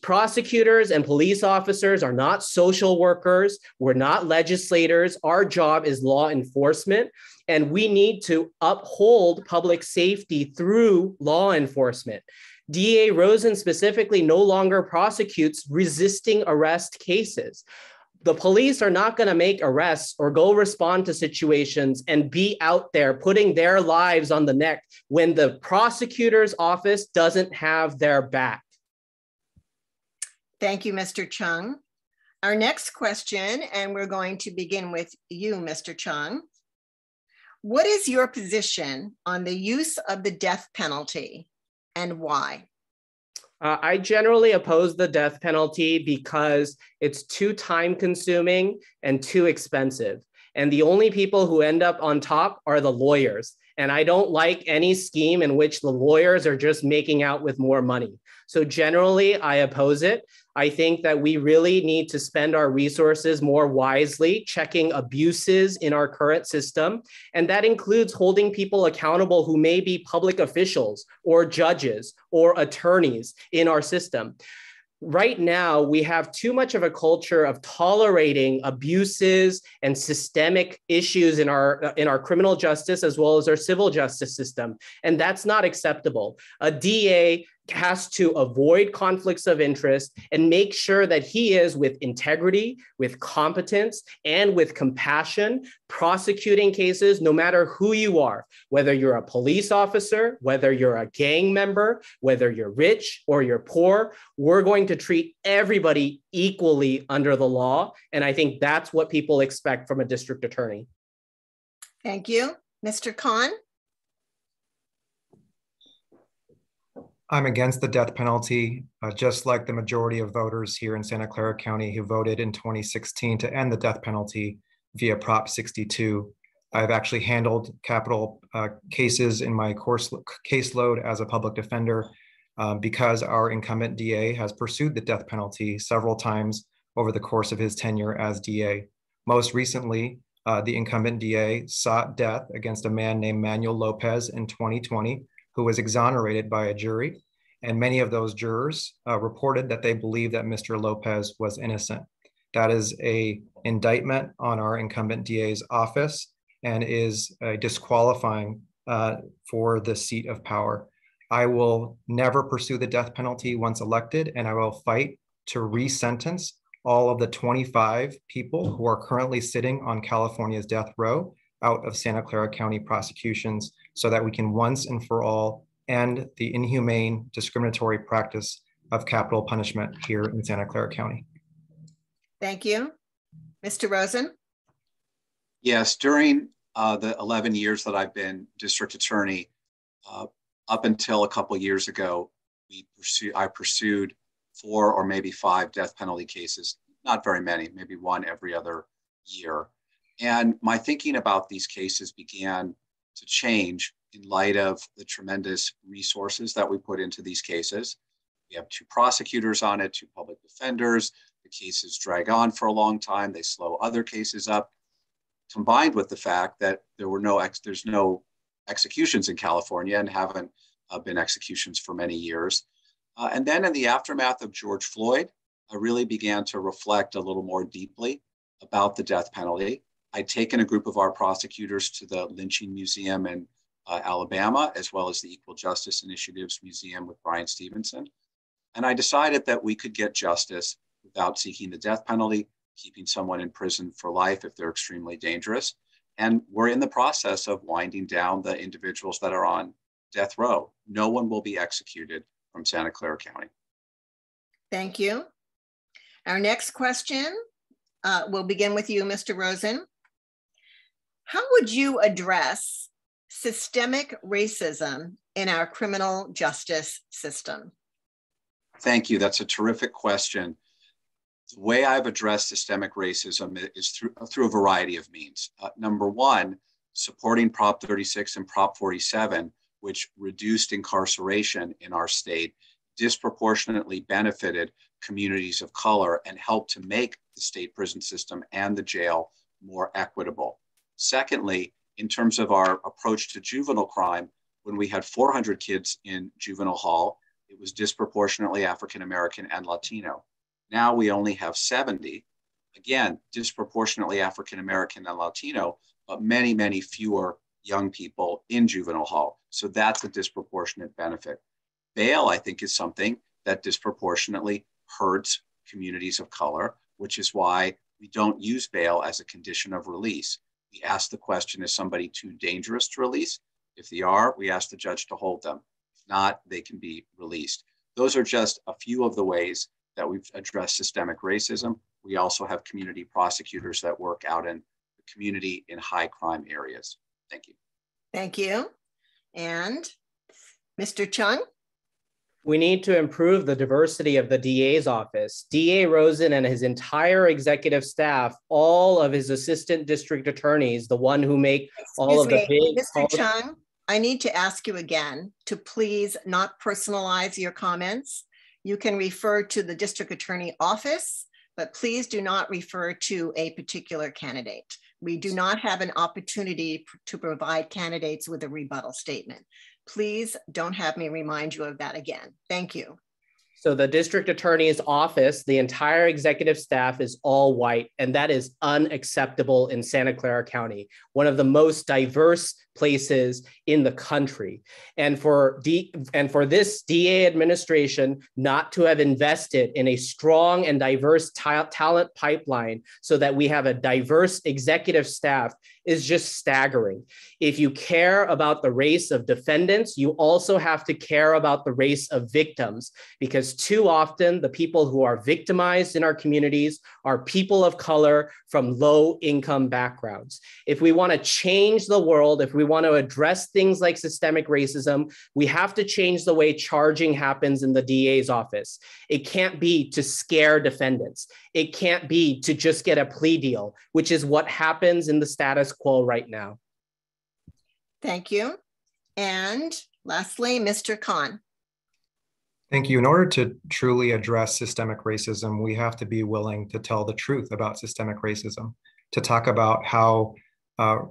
Prosecutors and police officers are not social workers. We're not legislators. Our job is law enforcement, and we need to uphold public safety through law enforcement. DA Rosen specifically no longer prosecutes resisting arrest cases. The police are not going to make arrests or go respond to situations and be out there putting their lives on the neck when the prosecutor's office doesn't have their back. Thank you, Mr. Chung. Our next question, and we're going to begin with you, Mr. Chung. What is your position on the use of the death penalty and why? I generally oppose the death penalty because it's too time-consuming and too expensive. And the only people who end up on top are the lawyers. And I don't like any scheme in which the lawyers are just making out with more money. So generally, I oppose it. I think that we really need to spend our resources more wisely, checking abuses in our current system. And that includes holding people accountable who may be public officials or judges or attorneys in our system. Right now, we have too much of a culture of tolerating abuses and systemic issues in our criminal justice as well as our civil justice system. And that's not acceptable. A DA has to avoid conflicts of interest and make sure that he is with integrity, with competence, and with compassion, prosecuting cases no matter who you are, whether you're a police officer, whether you're a gang member, whether you're rich or you're poor. We're going to treat everybody equally under the law. And I think that's what people expect from a district attorney. Thank you. Mr. Khan? I'm against the death penalty, just like the majority of voters here in Santa Clara County who voted in 2016 to end the death penalty via Prop 62. I've actually handled capital cases in my caseload as a public defender because our incumbent DA has pursued the death penalty several times over the course of his tenure as DA. Most recently, the incumbent DA sought death against a man named Manuel Lopez in 2020, who was exonerated by a jury. And many of those jurors reported that they believed that Mr. Lopez was innocent. That is an indictment on our incumbent DA's office and is disqualifying for the seat of power. I will never pursue the death penalty once elected, and I will fight to re-sentence all of the 25 people who are currently sitting on California's death row out of Santa Clara County prosecutions so that we can once and for all end the inhumane, discriminatory practice of capital punishment here in Santa Clara County. Thank you. Mr. Rosen? Yes, during the 11 years that I've been district attorney, up until a couple years ago, I pursued 4 or maybe 5 death penalty cases, not very many, maybe 1 every other year. And my thinking about these cases began to change in light of the tremendous resources that we put into these cases. We have 2 prosecutors on it, 2 public defenders. The cases drag on for a long time. They slow other cases up, combined with the fact that there's no executions in California and haven't been executions for many years. And then in the aftermath of George Floyd, I really began to reflect a little more deeply about the death penalty. I'd taken a group of our prosecutors to the Lynching Museum in Alabama, as well as the Equal Justice Initiative's museum with Brian Stevenson. And I decided that we could get justice without seeking the death penalty, keeping someone in prison for life if they're extremely dangerous. And we're in the process of winding down the individuals that are on death row. No one will be executed from Santa Clara County. Thank you. Our next question will begin with you, Mr. Rosen. How would you address systemic racism in our criminal justice system? Thank you. That's a terrific question. The way I've addressed systemic racism is through a variety of means. Number one, supporting Prop 36 and Prop 47, which reduced incarceration in our state, disproportionately benefited communities of color and helped to make the state prison system and the jail more equitable. Secondly, in terms of our approach to juvenile crime, when we had 400 kids in juvenile hall, it was disproportionately African-American and Latino. Now we only have 70, again, disproportionately African-American and Latino, but many, many fewer young people in juvenile hall. So that's a disproportionate benefit. Bail, I think, is something that disproportionately hurts communities of color, which is why we don't use bail as a condition of release. We ask the question, is somebody too dangerous to release? If they are, we ask the judge to hold them. If not, they can be released. Those are just a few of the ways that we've addressed systemic racism. We also have community prosecutors that work out in the community in high crime areas. Thank you. Thank you. And Mr. Chung? We need to improve the diversity of the DA's office. DA Rosen and his entire executive staff, all of his assistant district attorneys, the one who make all of the big— Mr. Chung, I need to ask you again to please not personalize your comments. You can refer to the district attorney office, but please do not refer to a particular candidate. We do not have an opportunity to provide candidates with a rebuttal statement. Please don't have me remind you of that again. Thank you. So the district attorney's office, the entire executive staff is all white, and that is unacceptable in Santa Clara County, one of the most diverse places in the country. And for this DA administration not to have invested in a strong and diverse talent pipeline so that we have a diverse executive staff is just staggering. If you care about the race of defendants, you also have to care about the race of victims, because too often the people who are victimized in our communities are people of color from low income backgrounds. If we want to change the world, if we want to address things like systemic racism, we have to change the way charging happens in the DA's office. It can't be to scare defendants. It can't be to just get a plea deal, which is what happens in the status quo right now. Thank you. And lastly, Mr. Khan. Thank you. In order to truly address systemic racism, we have to be willing to tell the truth about systemic racism, to talk about how the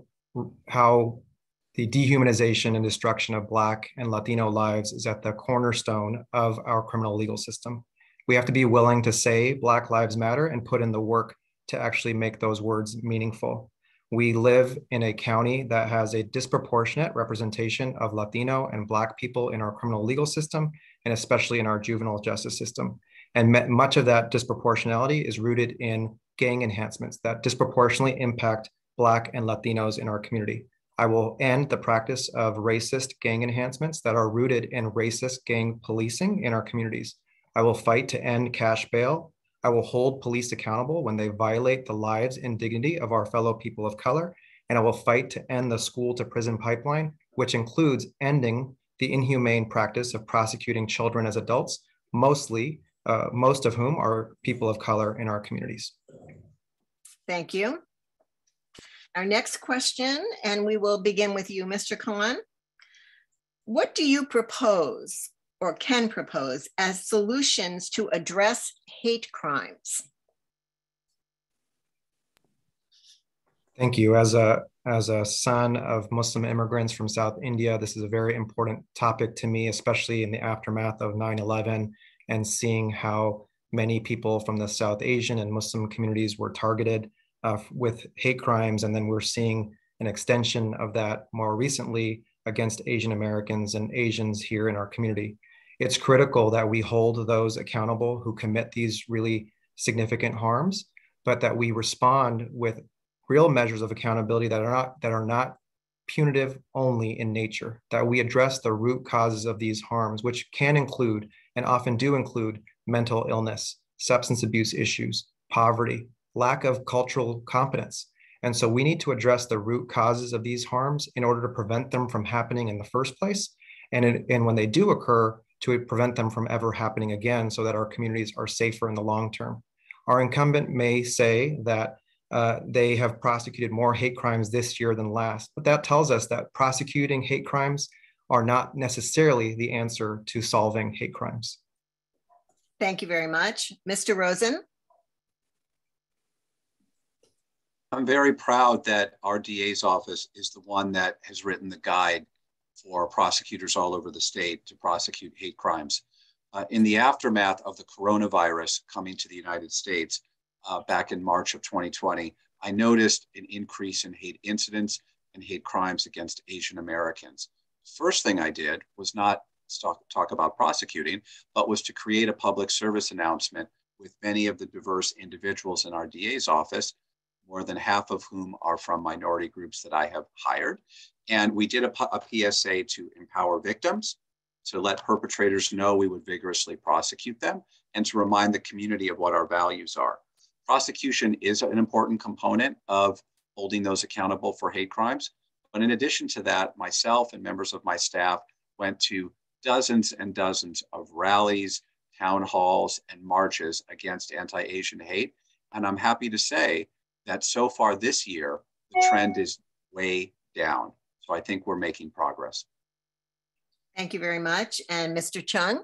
dehumanization and destruction of Black and Latino lives is at the cornerstone of our criminal legal system. We have to be willing to say Black Lives Matter and put in the work to actually make those words meaningful. We live in a county that has a disproportionate representation of Latino and Black people in our criminal legal system, and especially in our juvenile justice system. And much of that disproportionality is rooted in gang enhancements that disproportionately impact Black and Latinos in our community. I will end the practice of racist gang enhancements that are rooted in racist gang policing in our communities. I will fight to end cash bail. I will hold police accountable when they violate the lives and dignity of our fellow people of color. And I will fight to end the school to prison pipeline, which includes ending the inhumane practice of prosecuting children as adults, most of whom are people of color in our communities. Thank you. Our next question, and we will begin with you, Mr. Khan. What do you propose or can propose as solutions to address hate crimes? Thank you. As a son of Muslim immigrants from South India, this is a very important topic to me, especially in the aftermath of 9/11 and seeing how many people from the South Asian and Muslim communities were targeted with hate crimes. And then we're seeing an extension of that more recently against Asian Americans and Asians here in our community. It's critical that we hold those accountable who commit these really significant harms, but that we respond with real measures of accountability that are not punitive only in nature, that we address the root causes of these harms, which can include and often do include mental illness, substance abuse issues, poverty, lack of cultural competence. And so we need to address the root causes of these harms in order to prevent them from happening in the first place. And when they do occur, to prevent them from ever happening again so that our communities are safer in the long term. Our incumbent may say that they have prosecuted more hate crimes this year than last, but that tells us that prosecuting hate crimes are not necessarily the answer to solving hate crimes. Thank you very much. Mr. Rosen. I'm very proud that our DA's office is the one that has written the guide for prosecutors all over the state to prosecute hate crimes. In the aftermath of the coronavirus coming to the United States back in March of 2020, I noticed an increase in hate incidents and hate crimes against Asian Americans. The first thing I did was not talk about prosecuting, but was to create a public service announcement with many of the diverse individuals in our DA's office, more than half of whom are from minority groups that I have hired. And we did a PSA to empower victims, to let perpetrators know we would vigorously prosecute them, and to remind the community of what our values are. Prosecution is an important component of holding those accountable for hate crimes. But in addition to that, myself and members of my staff went to dozens and dozens of rallies, town halls, and marches against anti-Asian hate. And I'm happy to say that so far this year, the trend is way down. So I think we're making progress. Thank you very much. And Mr. Chung?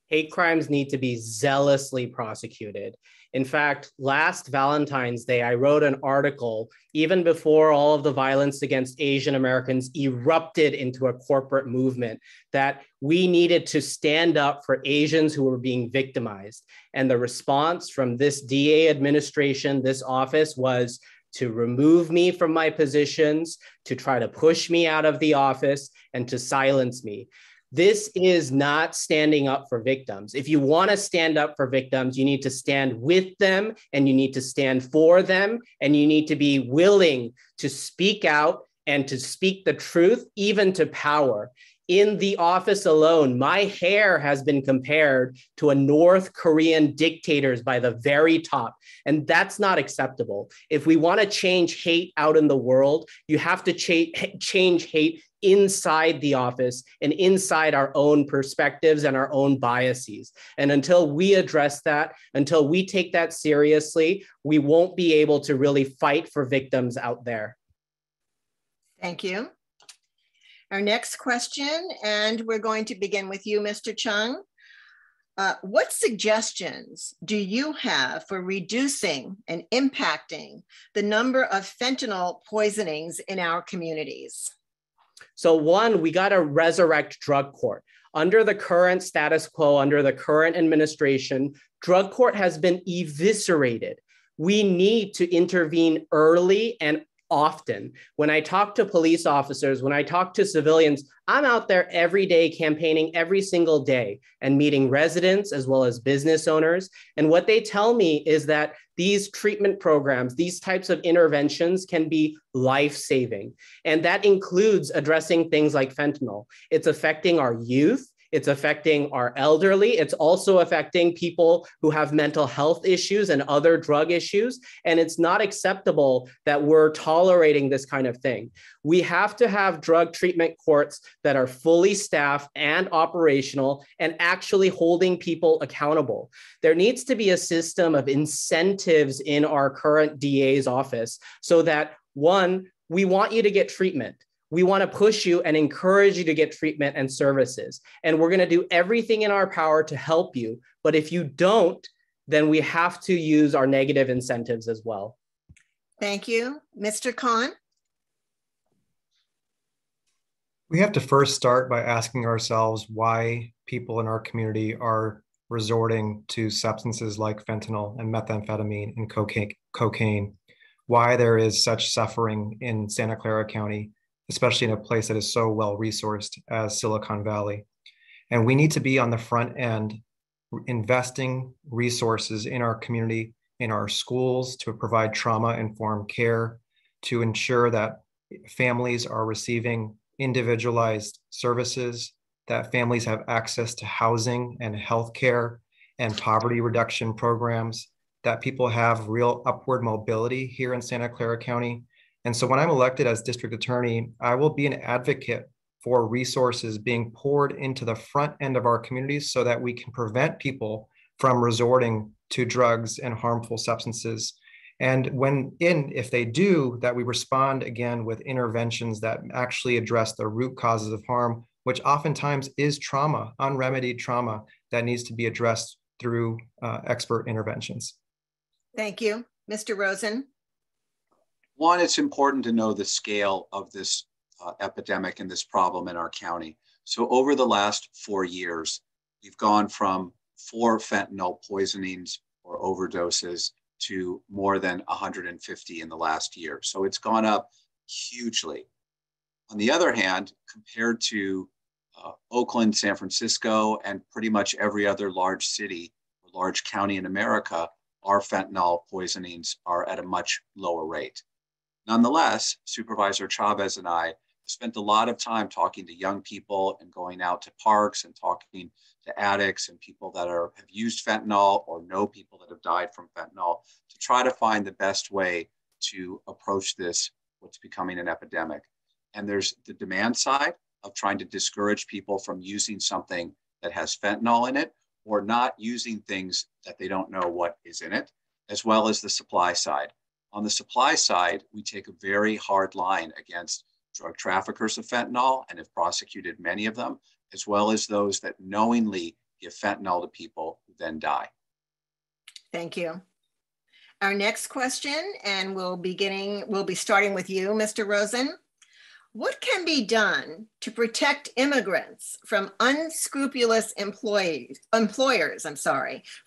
Hate crimes need to be zealously prosecuted. In fact, last Valentine's Day, I wrote an article, even before all of the violence against Asian Americans erupted into a corporate movement, that we needed to stand up for Asians who were being victimized. And the response from this DA administration, this office, was to remove me from my positions, to try to push me out of the office, and to silence me. This is not standing up for victims. If you want to stand up for victims, you need to stand with them, and you need to stand for them, and you need to be willing to speak out and to speak the truth, even to power. In the office alone, my hair has been compared to a North Korean dictator's by the very top, and that's not acceptable. If we want to change hate out in the world, you have to change hate inside the office and inside our own perspectives and our own biases. And until we address that, until we take that seriously, we won't be able to really fight for victims out there. Thank you. Our next question, and we're going to begin with you, Mr. Chung. What suggestions do you have for reducing and impacting the number of fentanyl poisonings in our communities? So one, we got to resurrect drug court. Under the current status quo, under the current administration, drug court has been eviscerated. We need to intervene early and often. When I talk to police officers, when I talk to civilians, I'm out there every day campaigning every single day and meeting residents as well as business owners. And what they tell me is that these treatment programs, these types of interventions can be life-saving. And that includes addressing things like fentanyl. It's affecting our youth. It's affecting our elderly. It's also affecting people who have mental health issues and other drug issues. And it's not acceptable that we're tolerating this kind of thing. We have to have drug treatment courts that are fully staffed and operational and actually holding people accountable. There needs to be a system of incentives in our current DA's office so that, one, we want you to get treatment. We want to push you and encourage you to get treatment and services. And we're going to do everything in our power to help you. But if you don't, then we have to use our negative incentives as well. Thank you. Mr. Khan? We have to first start by asking ourselves why people in our community are resorting to substances like fentanyl and methamphetamine and cocaine, why there is such suffering in Santa Clara County, especially in a place that is so well resourced as Silicon Valley. And we need to be on the front end, investing resources in our community, in our schools to provide trauma-informed care, to ensure that families are receiving individualized services, that families have access to housing and healthcare and poverty reduction programs, that people have real upward mobility here in Santa Clara County. And so when I'm elected as district attorney, I will be an advocate for resources being poured into the front end of our communities so that we can prevent people from resorting to drugs and harmful substances. And if they do, that we respond again with interventions that actually address the root causes of harm, which oftentimes is trauma, unremedied trauma that needs to be addressed through expert interventions. Thank you. Mr. Rosen? One, it's important to know the scale of this epidemic and this problem in our county. So over the last 4 years, we've gone from 4 fentanyl poisonings or overdoses to more than 150 in the last year. So it's gone up hugely. On the other hand, compared to Oakland, San Francisco, and pretty much every other large city or large county in America, our fentanyl poisonings are at a much lower rate. Nonetheless, Supervisor Chavez and I spent a lot of time talking to young people and going out to parks and talking to addicts and people that have used fentanyl or know people that have died from fentanyl to try to find the best way to approach this, what's becoming an epidemic. And there's the demand side of trying to discourage people from using something that has fentanyl in it or not using things that they don't know what is in it, as well as the supply side. On the supply side, we take a very hard line against drug traffickers of fentanyl and have prosecuted many of them, as well as those that knowingly give fentanyl to people who then die. Thank you. Our next question, and we'll be starting with you, Mr. Rosen. What can be done to protect immigrants from unscrupulous employers?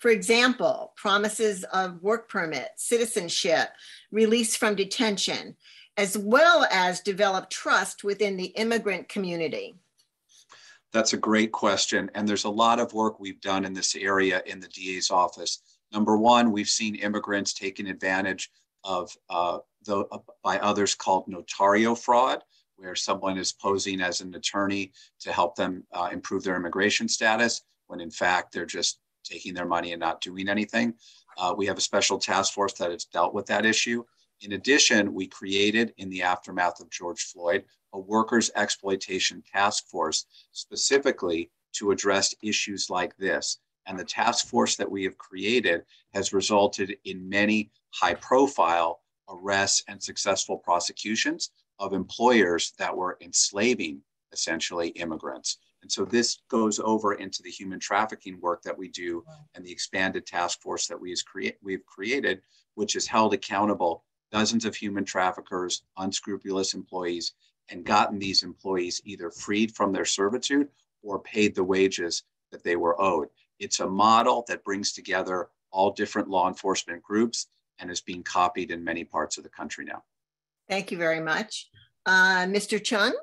For example, promises of work permit, citizenship, release from detention, as well as develop trust within the immigrant community? That's a great question. And there's a lot of work we've done in this area in the DA's office. Number one, we've seen immigrants taken advantage of by others called notario fraud, where someone is posing as an attorney to help them improve their immigration status, when in fact they're just taking their money and not doing anything. We have a special task force that has dealt with that issue. In addition, we created, in the aftermath of George Floyd, a workers' exploitation task force specifically to address issues like this. And the task force that we have created has resulted in many high-profile arrests and successful prosecutions of employers that were enslaving, essentially, immigrants. And so this goes over into the human trafficking work that we do and the expanded task force that we've created, which has held accountable dozens of human traffickers, unscrupulous employees, and gotten these employees either freed from their servitude or paid the wages that they were owed. It's a model that brings together all different law enforcement groups and is being copied in many parts of the country now. Thank you very much. Mr. Chung?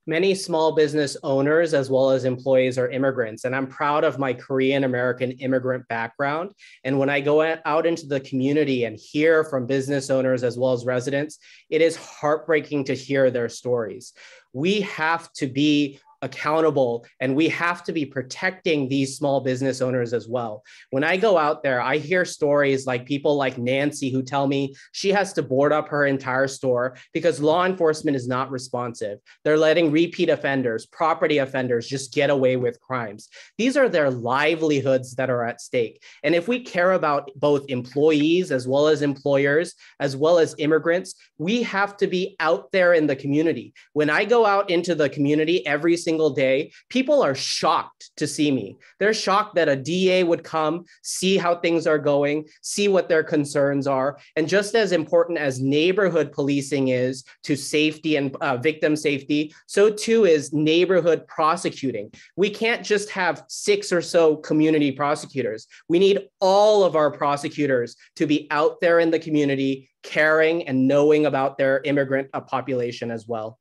Many small business owners as well as employees are immigrants, and I'm proud of my Korean American immigrant background. And when I go out into the community and hear from business owners as well as residents, it is heartbreaking to hear their stories. We have to be accountable and we have to be protecting these small business owners as well. When I go out there, I hear stories like people like Nancy who tell me she has to board up her entire store because law enforcement is not responsive. They're letting repeat offenders, property offenders just get away with crimes. These are their livelihoods that are at stake. And if we care about both employees as well as employers, as well as immigrants, we have to be out there in the community. When I go out into the community every single day, people are shocked to see me. They're shocked that a DA would come, see how things are going, see what their concerns are. And just as important as neighborhood policing is to safety and victim safety, so too is neighborhood prosecuting. We can't just have 6 or so community prosecutors. We need all of our prosecutors to be out there in the community, caring and knowing about their immigrant population as well.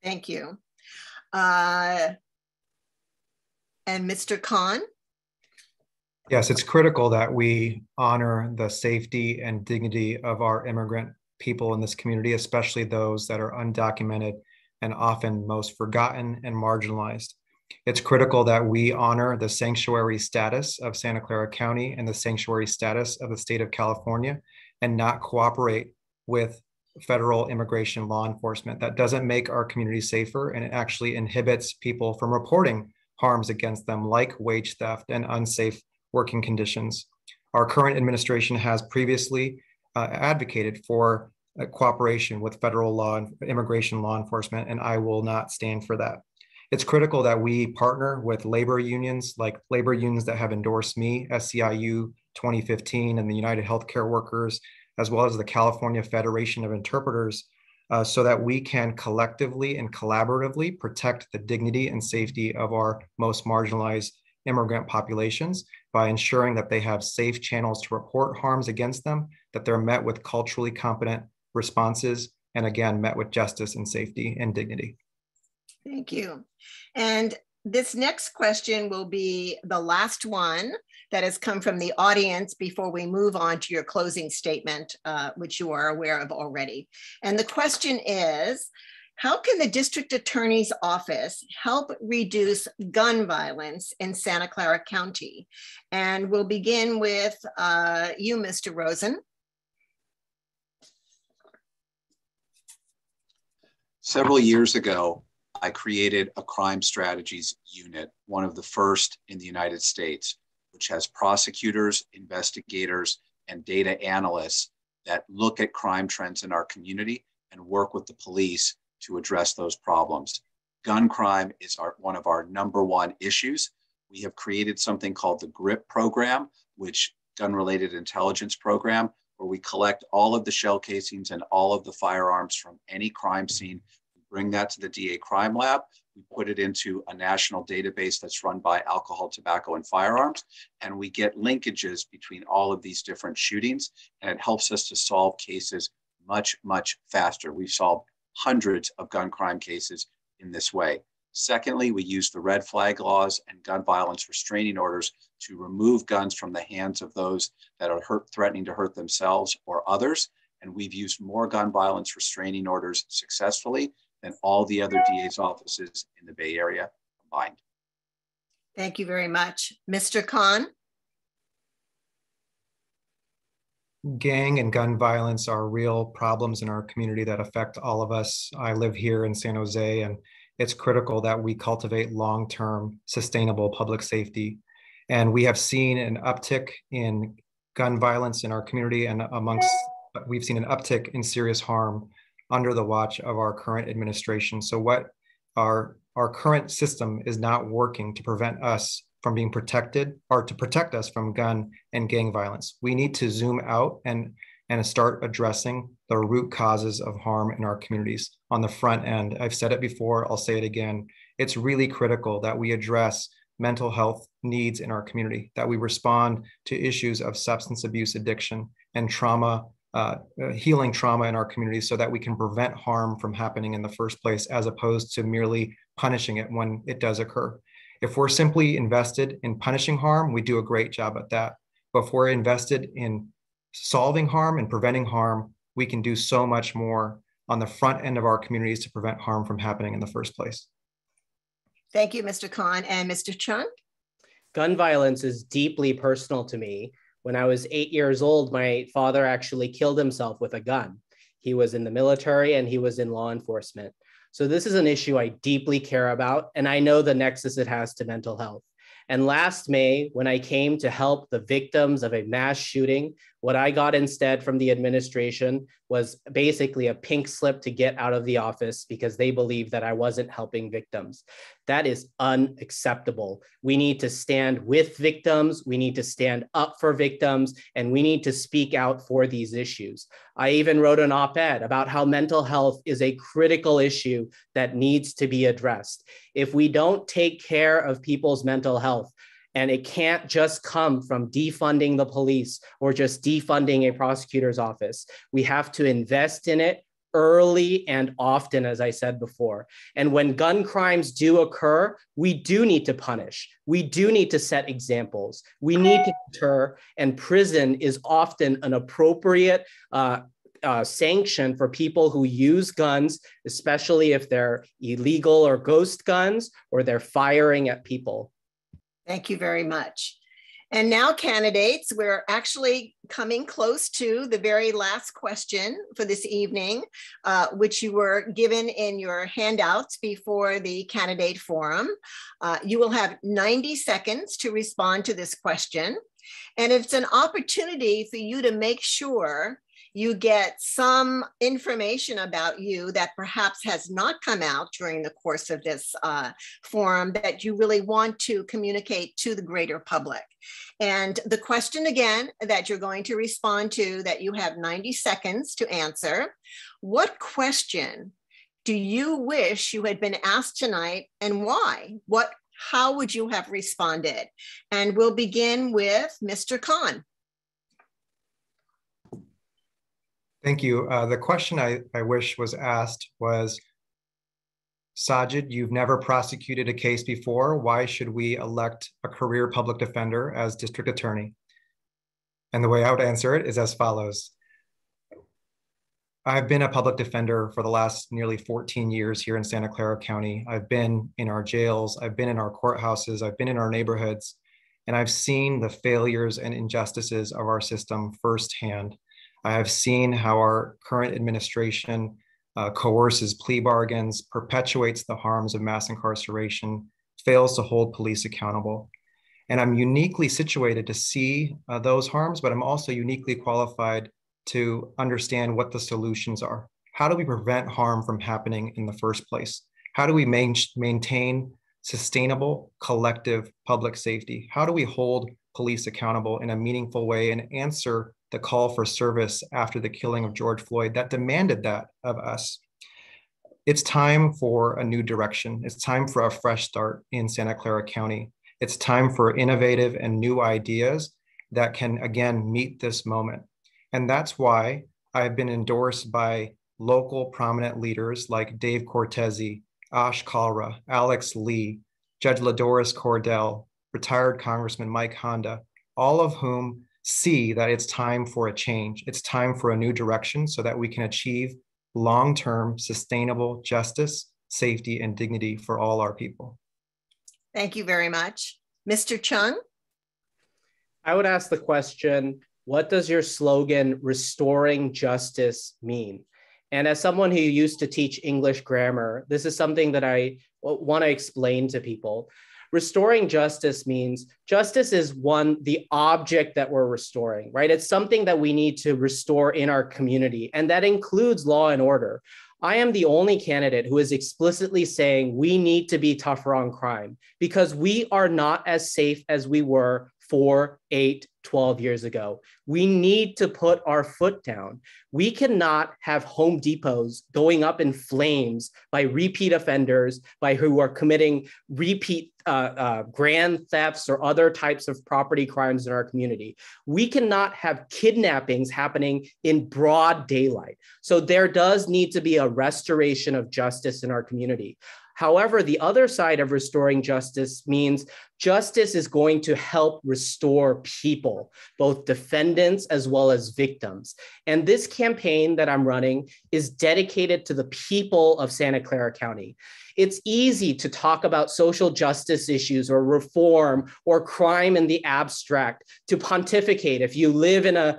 Thank you. And Mr. Khan? Yes, it's critical that we honor the safety and dignity of our immigrant people in this community, especially those that are undocumented and often most forgotten and marginalized. It's critical that we honor the sanctuary status of Santa Clara County and the sanctuary status of the state of California and not cooperate with federal immigration law enforcement. That doesn't make our community safer, and it actually inhibits people from reporting harms against them like wage theft and unsafe working conditions. Our current administration has previously advocated for cooperation with federal immigration law enforcement, and I will not stand for that. It's critical that we partner with labor unions, like labor unions that have endorsed me, SEIU 2015 and the United Healthcare Workers, as well as the California Federation of Interpreters, so that we can collectively and collaboratively protect the dignity and safety of our most marginalized immigrant populations by ensuring that they have safe channels to report harms against them, that they're met with culturally competent responses, and again, met with justice and safety and dignity. Thank you. And this next question will be the last one that has come from the audience before we move on to your closing statement, which you are aware of already. And the question is, how can the district attorney's office help reduce gun violence in Santa Clara County? And we'll begin with you, Mr. Rosen. Several years ago, I created a crime strategies unit, one of the first in the United States, which has prosecutors, investigators, and data analysts that look at crime trends in our community and work with the police to address those problems. Gun crime is one of our #1 issues. We have created something called the GRIP program, which gun-related intelligence program, where we collect all of the shell casings and all of the firearms from any crime scene. We bring that to the DA crime lab. We put it into a national database that's run by alcohol, tobacco, and firearms. And we get linkages between all of these different shootings. And it helps us to solve cases much, much faster. We've solved hundreds of gun crime cases in this way. Secondly, we use the red flag laws and gun violence restraining orders to remove guns from the hands of those that are threatening to hurt themselves or others. And we've used more gun violence restraining orders successfully than all the other DA's offices in the Bay Area combined. Thank you very much. Mr. Khan? Gang and gun violence are real problems in our community that affect all of us. I live here in San Jose, and it's critical that we cultivate long-term sustainable public safety. And we have seen an uptick in gun violence in our community, and we've seen an uptick in serious harm under the watch of our current administration. So what our current system is not working to prevent us from being protected or to protect us from gun and gang violence. We need to zoom out and start addressing the root causes of harm in our communities on the front end. I've said it before, I'll say it again. it's really critical that we address mental health needs in our community, that we respond to issues of substance abuse addiction and trauma, healing trauma in our community so that we can prevent harm from happening in the first place, as opposed to merely punishing it when it does occur. If we're simply invested in punishing harm, we do a great job at that. But if we're invested in solving harm and preventing harm, we can do so much more on the front end of our communities to prevent harm from happening in the first place. Thank you, Mr. Khan. And Mr. Chung? Gun violence is deeply personal to me. When I was 8 years old, my father actually killed himself with a gun. He was in the military and he was in law enforcement. So this is an issue I deeply care about, and I know the nexus it has to mental health. And last May, when I came to help the victims of a mass shooting, what I got instead from the administration was basically a pink slip to get out of the office because they believed that I wasn't helping victims. That is unacceptable. We need to stand with victims, we need to stand up for victims, and we need to speak out for these issues. I even wrote an op-ed about how mental health is a critical issue that needs to be addressed. If we don't take care of people's mental health, and it can't just come from defunding the police or just defunding a prosecutor's office. We have to invest in it early and often, as I said before. And when gun crimes do occur, we do need to punish. We do need to set examples. We need to deter, and prison is often an appropriate sanction for people who use guns, especially if they're illegal or ghost guns, or they're firing at people. Thank you very much. And now, candidates, we're actually coming close to the very last question for this evening, which you were given in your handouts before the candidate forum. You will have 90 seconds to respond to this question. And it's an opportunity for you to make sure you get some information about you that perhaps has not come out during the course of this forum that you really want to communicate to the greater public. And the question again that you're going to respond to, that you have 90 seconds to answer: what question do you wish you had been asked tonight, and why? How would you have responded? And we'll begin with Mr. Khan. Thank you. The question I wish was asked was, Sajid, you've never prosecuted a case before. Why should we elect a career public defender as district attorney? And the way I would answer it is as follows. I've been a public defender for the last nearly 14 years here in Santa Clara County. I've been in our jails, I've been in our courthouses, I've been in our neighborhoods, and I've seen the failures and injustices of our system firsthand. I have seen how our current administration coerces plea bargains, perpetuates the harms of mass incarceration, fails to hold police accountable. And I'm uniquely situated to see those harms, but I'm also uniquely qualified to understand what the solutions are. How do we prevent harm from happening in the first place? How do we maintain sustainable, collective public safety? How do we hold police accountable in a meaningful way and answer the call for service after the killing of George Floyd that demanded that of us? It's time for a new direction. It's time for a fresh start in Santa Clara County. It's time for innovative and new ideas that can, again, meet this moment. And that's why I've been endorsed by local prominent leaders like Dave Cortese, Ash Kalra, Alex Lee, Judge Ladoris Cordell, retired Congressman Mike Honda, all of whom see that it's time for a change. It's time for a new direction so that we can achieve long-term sustainable justice, safety, and dignity for all our people. Thank you very much. Mr. Chung? I would ask the question, what does your slogan, restoring justice, mean? And as someone who used to teach English grammar, this is something that I want to explain to people. Restoring justice means justice is the object that we're restoring, right? It's something that we need to restore in our community, and that includes law and order. I am the only candidate who is explicitly saying we need to be tougher on crime because we are not as safe as we were 4, 8, 12 years ago. We need to put our foot down. We cannot have Home Depots going up in flames by repeat offenders, by who are committing repeat grand thefts or other types of property crimes in our community. We cannot have kidnappings happening in broad daylight. So there does need to be a restoration of justice in our community. However, the other side of restoring justice means justice is going to help restore people, both defendants as well as victims. And this campaign that I'm running is dedicated to the people of Santa Clara County. It's easy to talk about social justice issues or reform or crime in the abstract, to pontificate if you live in a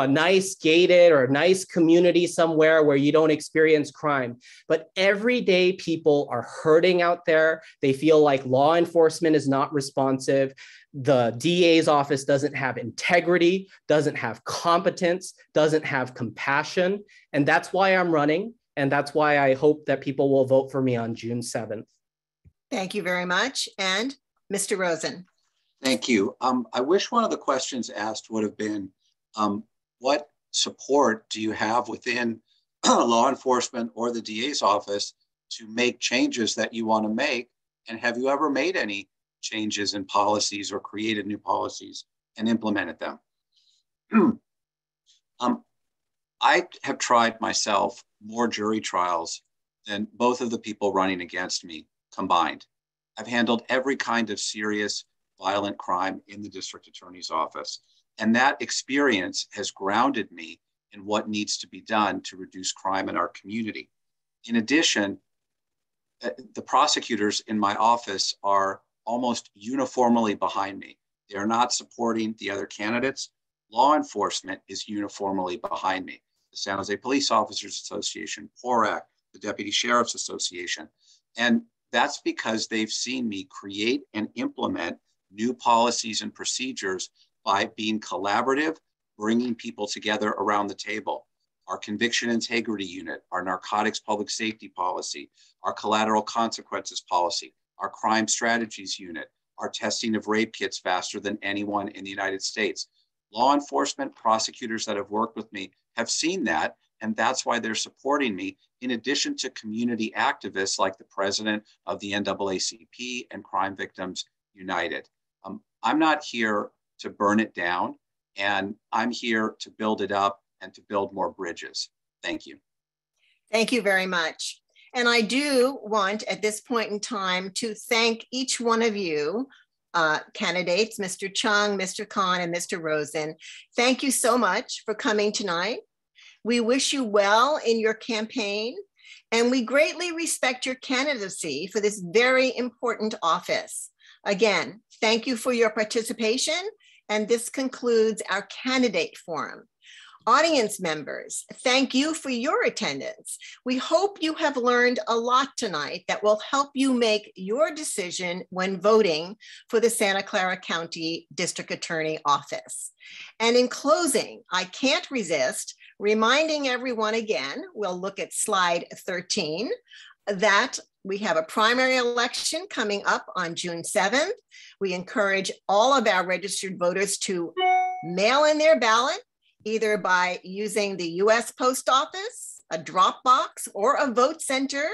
nice gated or a nice community somewhere where you don't experience crime. But everyday people are hurting out there. They feel like law enforcement is not responsive. The DA's office doesn't have integrity, doesn't have competence, doesn't have compassion. And that's why I'm running. And that's why I hope that people will vote for me on June 7th. Thank you very much. And Mr. Rosen. Thank you. I wish one of the questions asked would have been, what support do you have within law enforcement or the DA's office to make changes that you want to make? And have you ever made any changes in policies or created new policies and implemented them? I have tried myself more jury trials than both of the people running against me combined. I've handled every kind of serious, violent crime in the district attorney's office. And that experience has grounded me in what needs to be done to reduce crime in our community. In addition, the prosecutors in my office are almost uniformly behind me. They are not supporting the other candidates. Law enforcement is uniformly behind me. The San Jose Police Officers Association, PORAC, the Deputy Sheriff's Association. And that's because they've seen me create and implement new policies and procedures by being collaborative, bringing people together around the table. Our conviction integrity unit, our narcotics public safety policy, our collateral consequences policy, our crime strategies unit, our testing of rape kits faster than anyone in the United States. Law enforcement prosecutors that have worked with me have seen that, and that's why they're supporting me, in addition to community activists like the president of the NAACP and Crime Victims United. I'm not here to burn it down, and I'm here to build it up and to build more bridges. Thank you. Thank you very much. And I do want at this point in time to thank each one of you candidates, Mr. Chung, Mr. Khan, and Mr. Rosen. Thank you so much for coming tonight. We wish you well in your campaign, and we greatly respect your candidacy for this very important office. Again, thank you for your participation, and this concludes our candidate forum. Audience members, thank you for your attendance. We hope you have learned a lot tonight that will help you make your decision when voting for the Santa Clara County District Attorney Office. And in closing, I can't resist reminding everyone again, we'll look at slide 13, that we have a primary election coming up on June 7th. We encourage all of our registered voters to mail in their ballot, either by using the US Post Office, a drop box, or a vote center,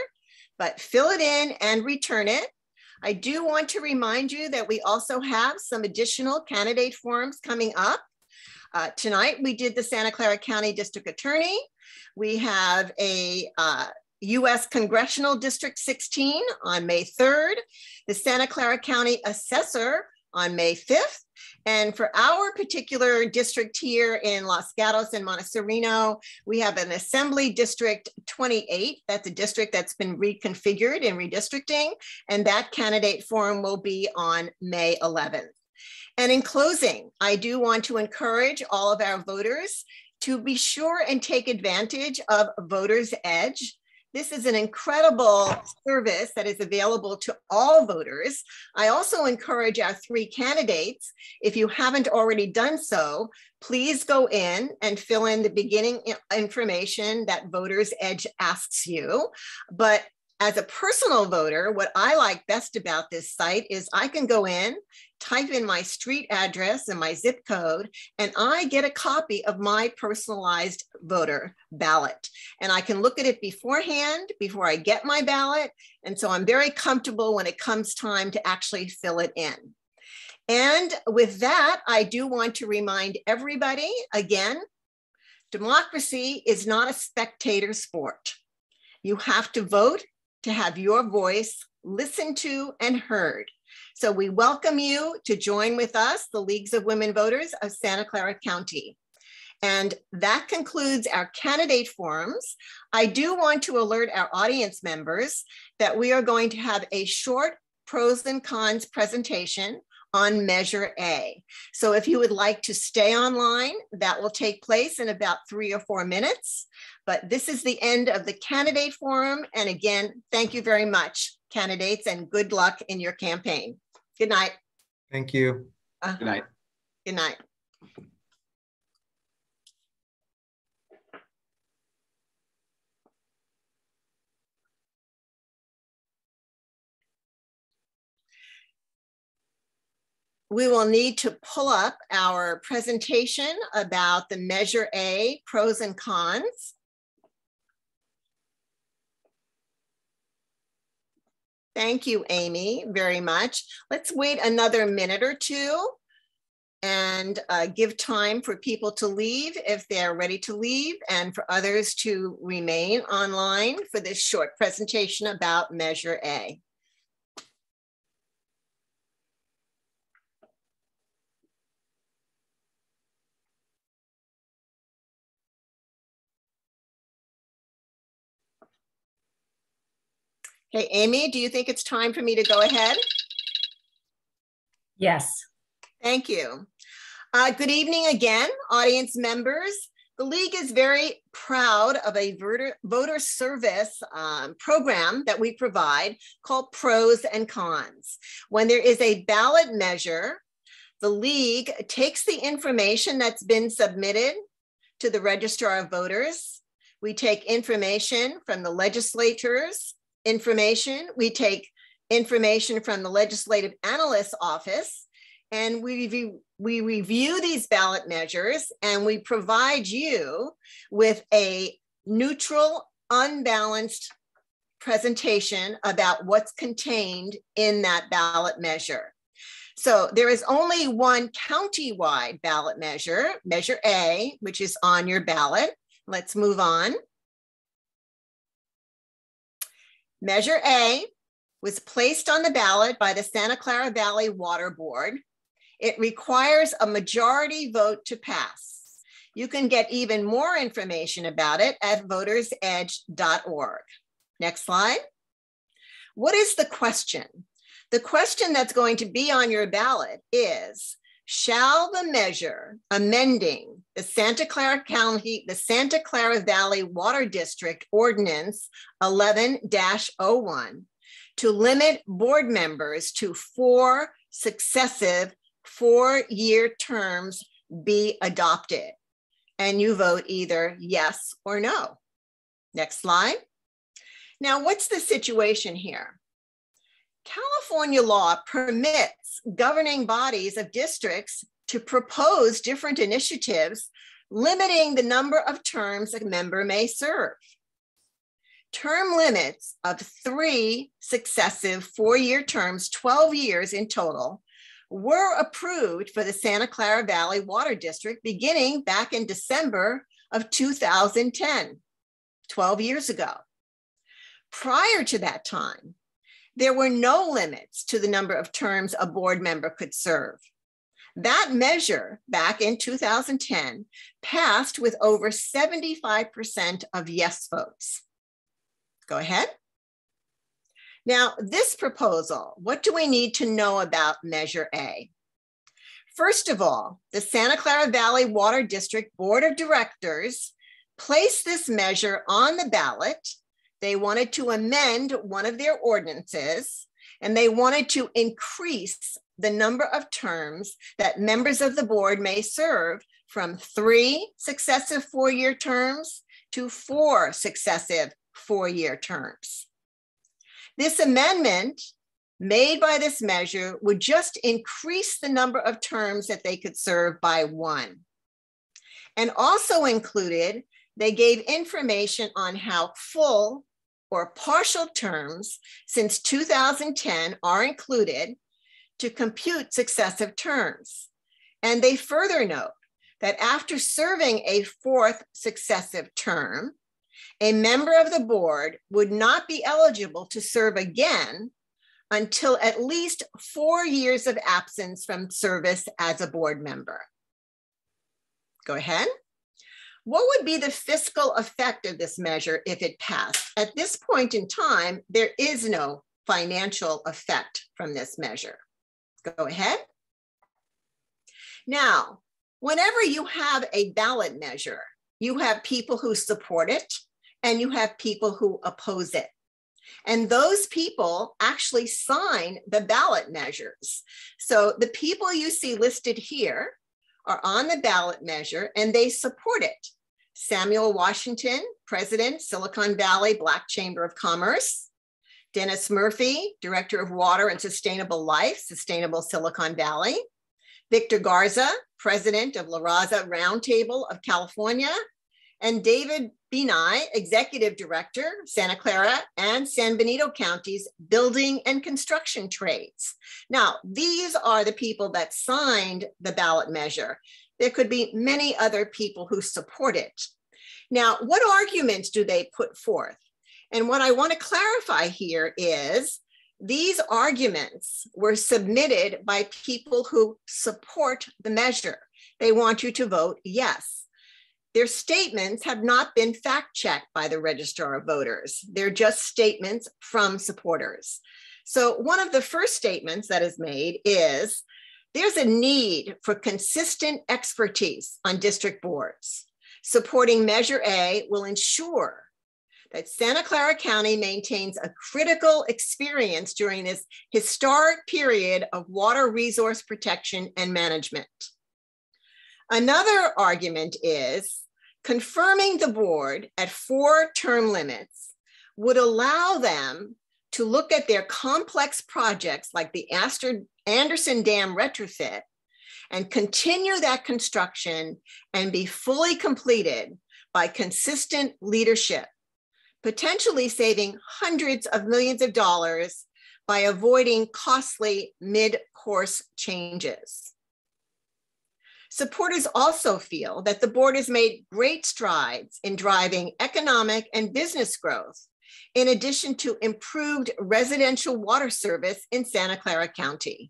but fill it in and return it. I do want to remind you that we also have some additional candidate forums coming up. Tonight, we did the Santa Clara County District Attorney. We have a US Congressional District 16 on May 3rd, the Santa Clara County Assessor on May 5th. And for our particular district here in Los Gatos and Montecito, we have an Assembly District 28. That's a district that's been reconfigured in redistricting. And that candidate forum will be on May 11th. And in closing, I do want to encourage all of our voters to be sure and take advantage of Voters Edge. This is an incredible service that is available to all voters. I also encourage our three candidates, if you haven't already done so, please go in and fill in the beginning information that Voters Edge asks you. But As a personal voter, what I like best about this site is I can go in, type in my street address and my zip code, and I get a copy of my personalized voter ballot. And I can look at it beforehand, before I get my ballot. And so I'm very comfortable when it comes time to actually fill it in. And with that, I do want to remind everybody, again, democracy is not a spectator sport. You have to vote to have your voice listened to and heard. So we welcome you to join with us, the Leagues of Women Voters of Santa Clara County. And that concludes our candidate forums. I do want to alert our audience members that we are going to have a short pros and cons presentation on Measure A. So if you would like to stay online, that will take place in about 3 or 4 minutes. But this is the end of the candidate forum. And again, thank you very much, candidates, and good luck in your campaign. Good night. Thank you. Good night. Good night. We will need to pull up our presentation about the Measure A pros and cons. Thank you, Amy, very much. Let's wait another minute or two and give time for people to leave if they're ready to leave, and for others to remain online for this short presentation about Measure A. Okay, Amy, do you think it's time for me to go ahead? Yes. Thank you. Good evening again, audience members. The League is very proud of a voter service program that we provide called Pros and Cons. When there is a ballot measure, the League takes the information that's been submitted to the Registrar of Voters. We take information from the legislators, we take information from the Legislative Analyst's Office, and we review these ballot measures, and we provide you with a neutral, unbalanced presentation about what's contained in that ballot measure. So there is only one county-wide ballot measure, Measure A, which is on your ballot. Let's move on. Measure A was placed on the ballot by the Santa Clara Valley Water Board. It requires a majority vote to pass. You can get even more information about it at votersedge.org. Next slide. What is the question? The question that's going to be on your ballot is, shall the measure amending the Santa Clara Valley Water District Ordinance 11-01 to limit board members to 4 successive 4-year terms be adopted? And you vote either yes or no. Next slide. Now, what's the situation here? California law permits governing bodies of districts to propose different initiatives limiting the number of terms a member may serve. Term limits of 3 successive 4-year terms, 12 years in total, were approved for the Santa Clara Valley Water District beginning back in December of 2010, 12 years ago. Prior to that time, there were no limits to the number of terms a board member could serve. That measure back in 2010 passed with over 75% of yes votes. Go ahead. Now, this proposal, what do we need to know about Measure A? First of all, the Santa Clara Valley Water District Board of Directors placed this measure on the ballot. They wanted to amend one of their ordinances, and they wanted to increase the number of terms that members of the board may serve from 3 successive 4-year terms to 4 successive 4-year terms. This amendment made by this measure would just increase the number of terms that they could serve by 1. And also included, they gave information on how full or partial terms since 2010 are included to compute successive terms. And they further note that after serving a 4th successive term, a member of the board would not be eligible to serve again until at least 4 years of absence from service as a board member. Go ahead. What would be the fiscal effect of this measure if it passed? At this point in time, there is no financial effect from this measure. Go ahead. Now, whenever you have a ballot measure, you have people who support it and you have people who oppose it. And those people actually sign the ballot measures. So the people you see listed here are on the ballot measure and they support it. Samuel Washington, President, Silicon Valley Black Chamber of Commerce. Dennis Murphy, Director of Water and Sustainable Life, Sustainable Silicon Valley. Victor Garza, President of La Raza Roundtable of California. And David Benai, Executive Director, Santa Clara and San Benito Counties Building and Construction Trades. Now, these are the people that signed the ballot measure. There could be many other people who support it. Now, what arguments do they put forth? And what I want to clarify here is these arguments were submitted by people who support the measure. They want you to vote yes. Their statements have not been fact-checked by the Registrar of Voters. They're just statements from supporters. So one of the first statements that is made is, there's a need for consistent expertise on district boards. Supporting Measure A will ensure that Santa Clara County maintains a critical experience during this historic period of water resource protection and management. Another argument is, confirming the board at 4 term limits would allow them to look at their complex projects like the Anderson Dam retrofit and continue that construction and be fully completed by consistent leadership, potentially saving hundreds of millions of dollars by avoiding costly mid-course changes. Supporters also feel that the board has made great strides in driving economic and business growth, in addition to improved residential water service in Santa Clara County.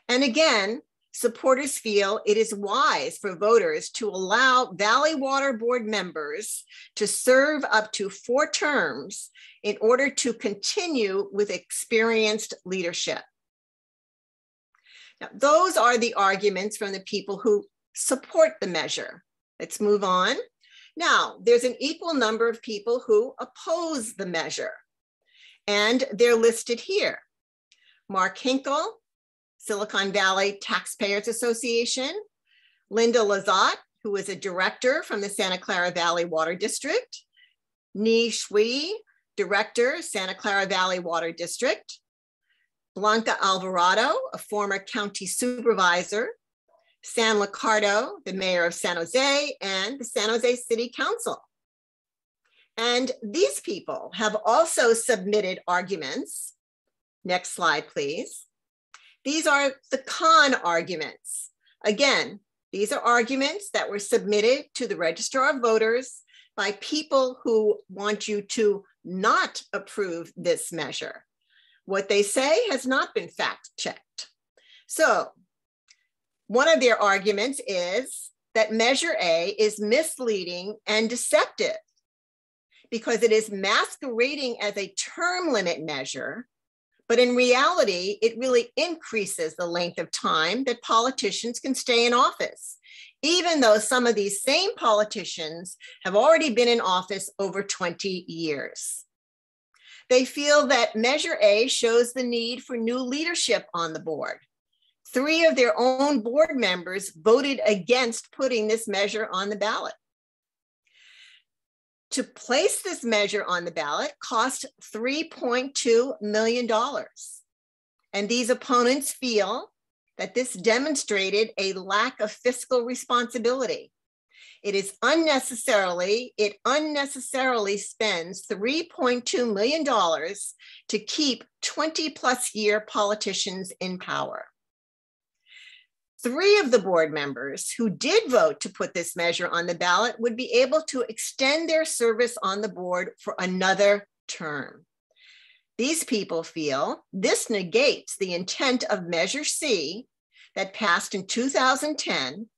And again, supporters feel it is wise for voters to allow Valley Water Board members to serve up to 4 terms in order to continue with experienced leadership. Now, those are the arguments from the people who support the measure. Let's move on. Now, there's an equal number of people who oppose the measure, and they're listed here. Mark Hinkle, Silicon Valley Taxpayers Association, Linda Lazat, who is a director from the Santa Clara Valley Water District, Ni Shui, Director, Santa Clara Valley Water District, Blanca Alvarado, a former county supervisor, San Licardo, the mayor of San Jose, and the San Jose City Council. And these people have also submitted arguments. Next slide, please. These are the con arguments. Again, these are arguments that were submitted to the Registrar of Voters by people who want you to not approve this measure. What they say has not been fact-checked. So one of their arguments is that Measure A is misleading and deceptive because it is masquerading as a term limit measure, but in reality, it really increases the length of time that politicians can stay in office, even though some of these same politicians have already been in office over 20 years. They feel that Measure A shows the need for new leadership on the board. 3 of their own board members voted against putting this measure on the ballot. To place this measure on the ballot cost $3.2 million. And these opponents feel that this demonstrated a lack of fiscal responsibility. It unnecessarily spends $3.2 million to keep 20+ year politicians in power. 3 of the board members who did vote to put this measure on the ballot would be able to extend their service on the board for another term. These people feel this negates the intent of Measure C that passed in 2010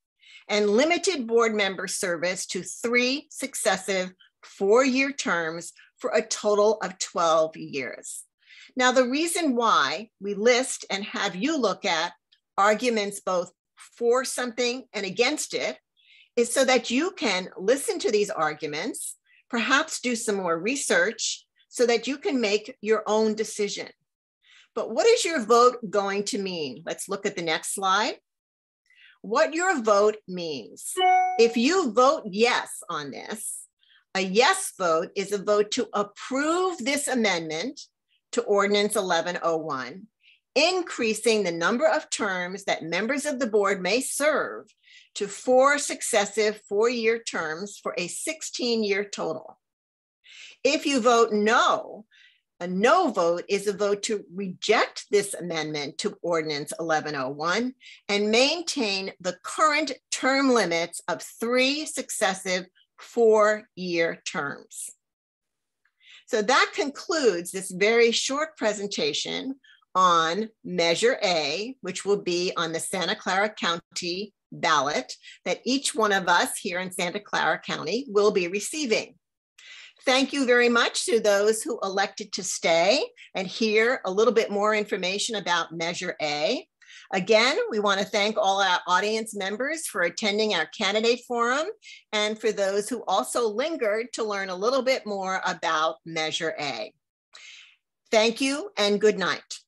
and limited board member service to 3 successive 4-year terms for a total of 12 years. Now, the reason why we list and have you look at arguments both for something and against it is so that you can listen to these arguments, perhaps do some more research so that you can make your own decision. But what is your vote going to mean? Let's look at the next slide. What your vote means. If you vote yes on this, a yes vote is a vote to approve this amendment to Ordinance 1101, increasing the number of terms that members of the board may serve to 4 successive 4-year terms for a 16-year total. If you vote no, a no vote is a vote to reject this amendment to Ordinance 1101 and maintain the current term limits of 3 successive 4-year terms. So that concludes this very short presentation on Measure A, which will be on the Santa Clara County ballot that each one of us here in Santa Clara County will be receiving. Thank you very much to those who elected to stay and hear a little bit more information about Measure A. Again, we want to thank all our audience members for attending our candidate forum and for those who also lingered to learn a little bit more about Measure A. Thank you and good night.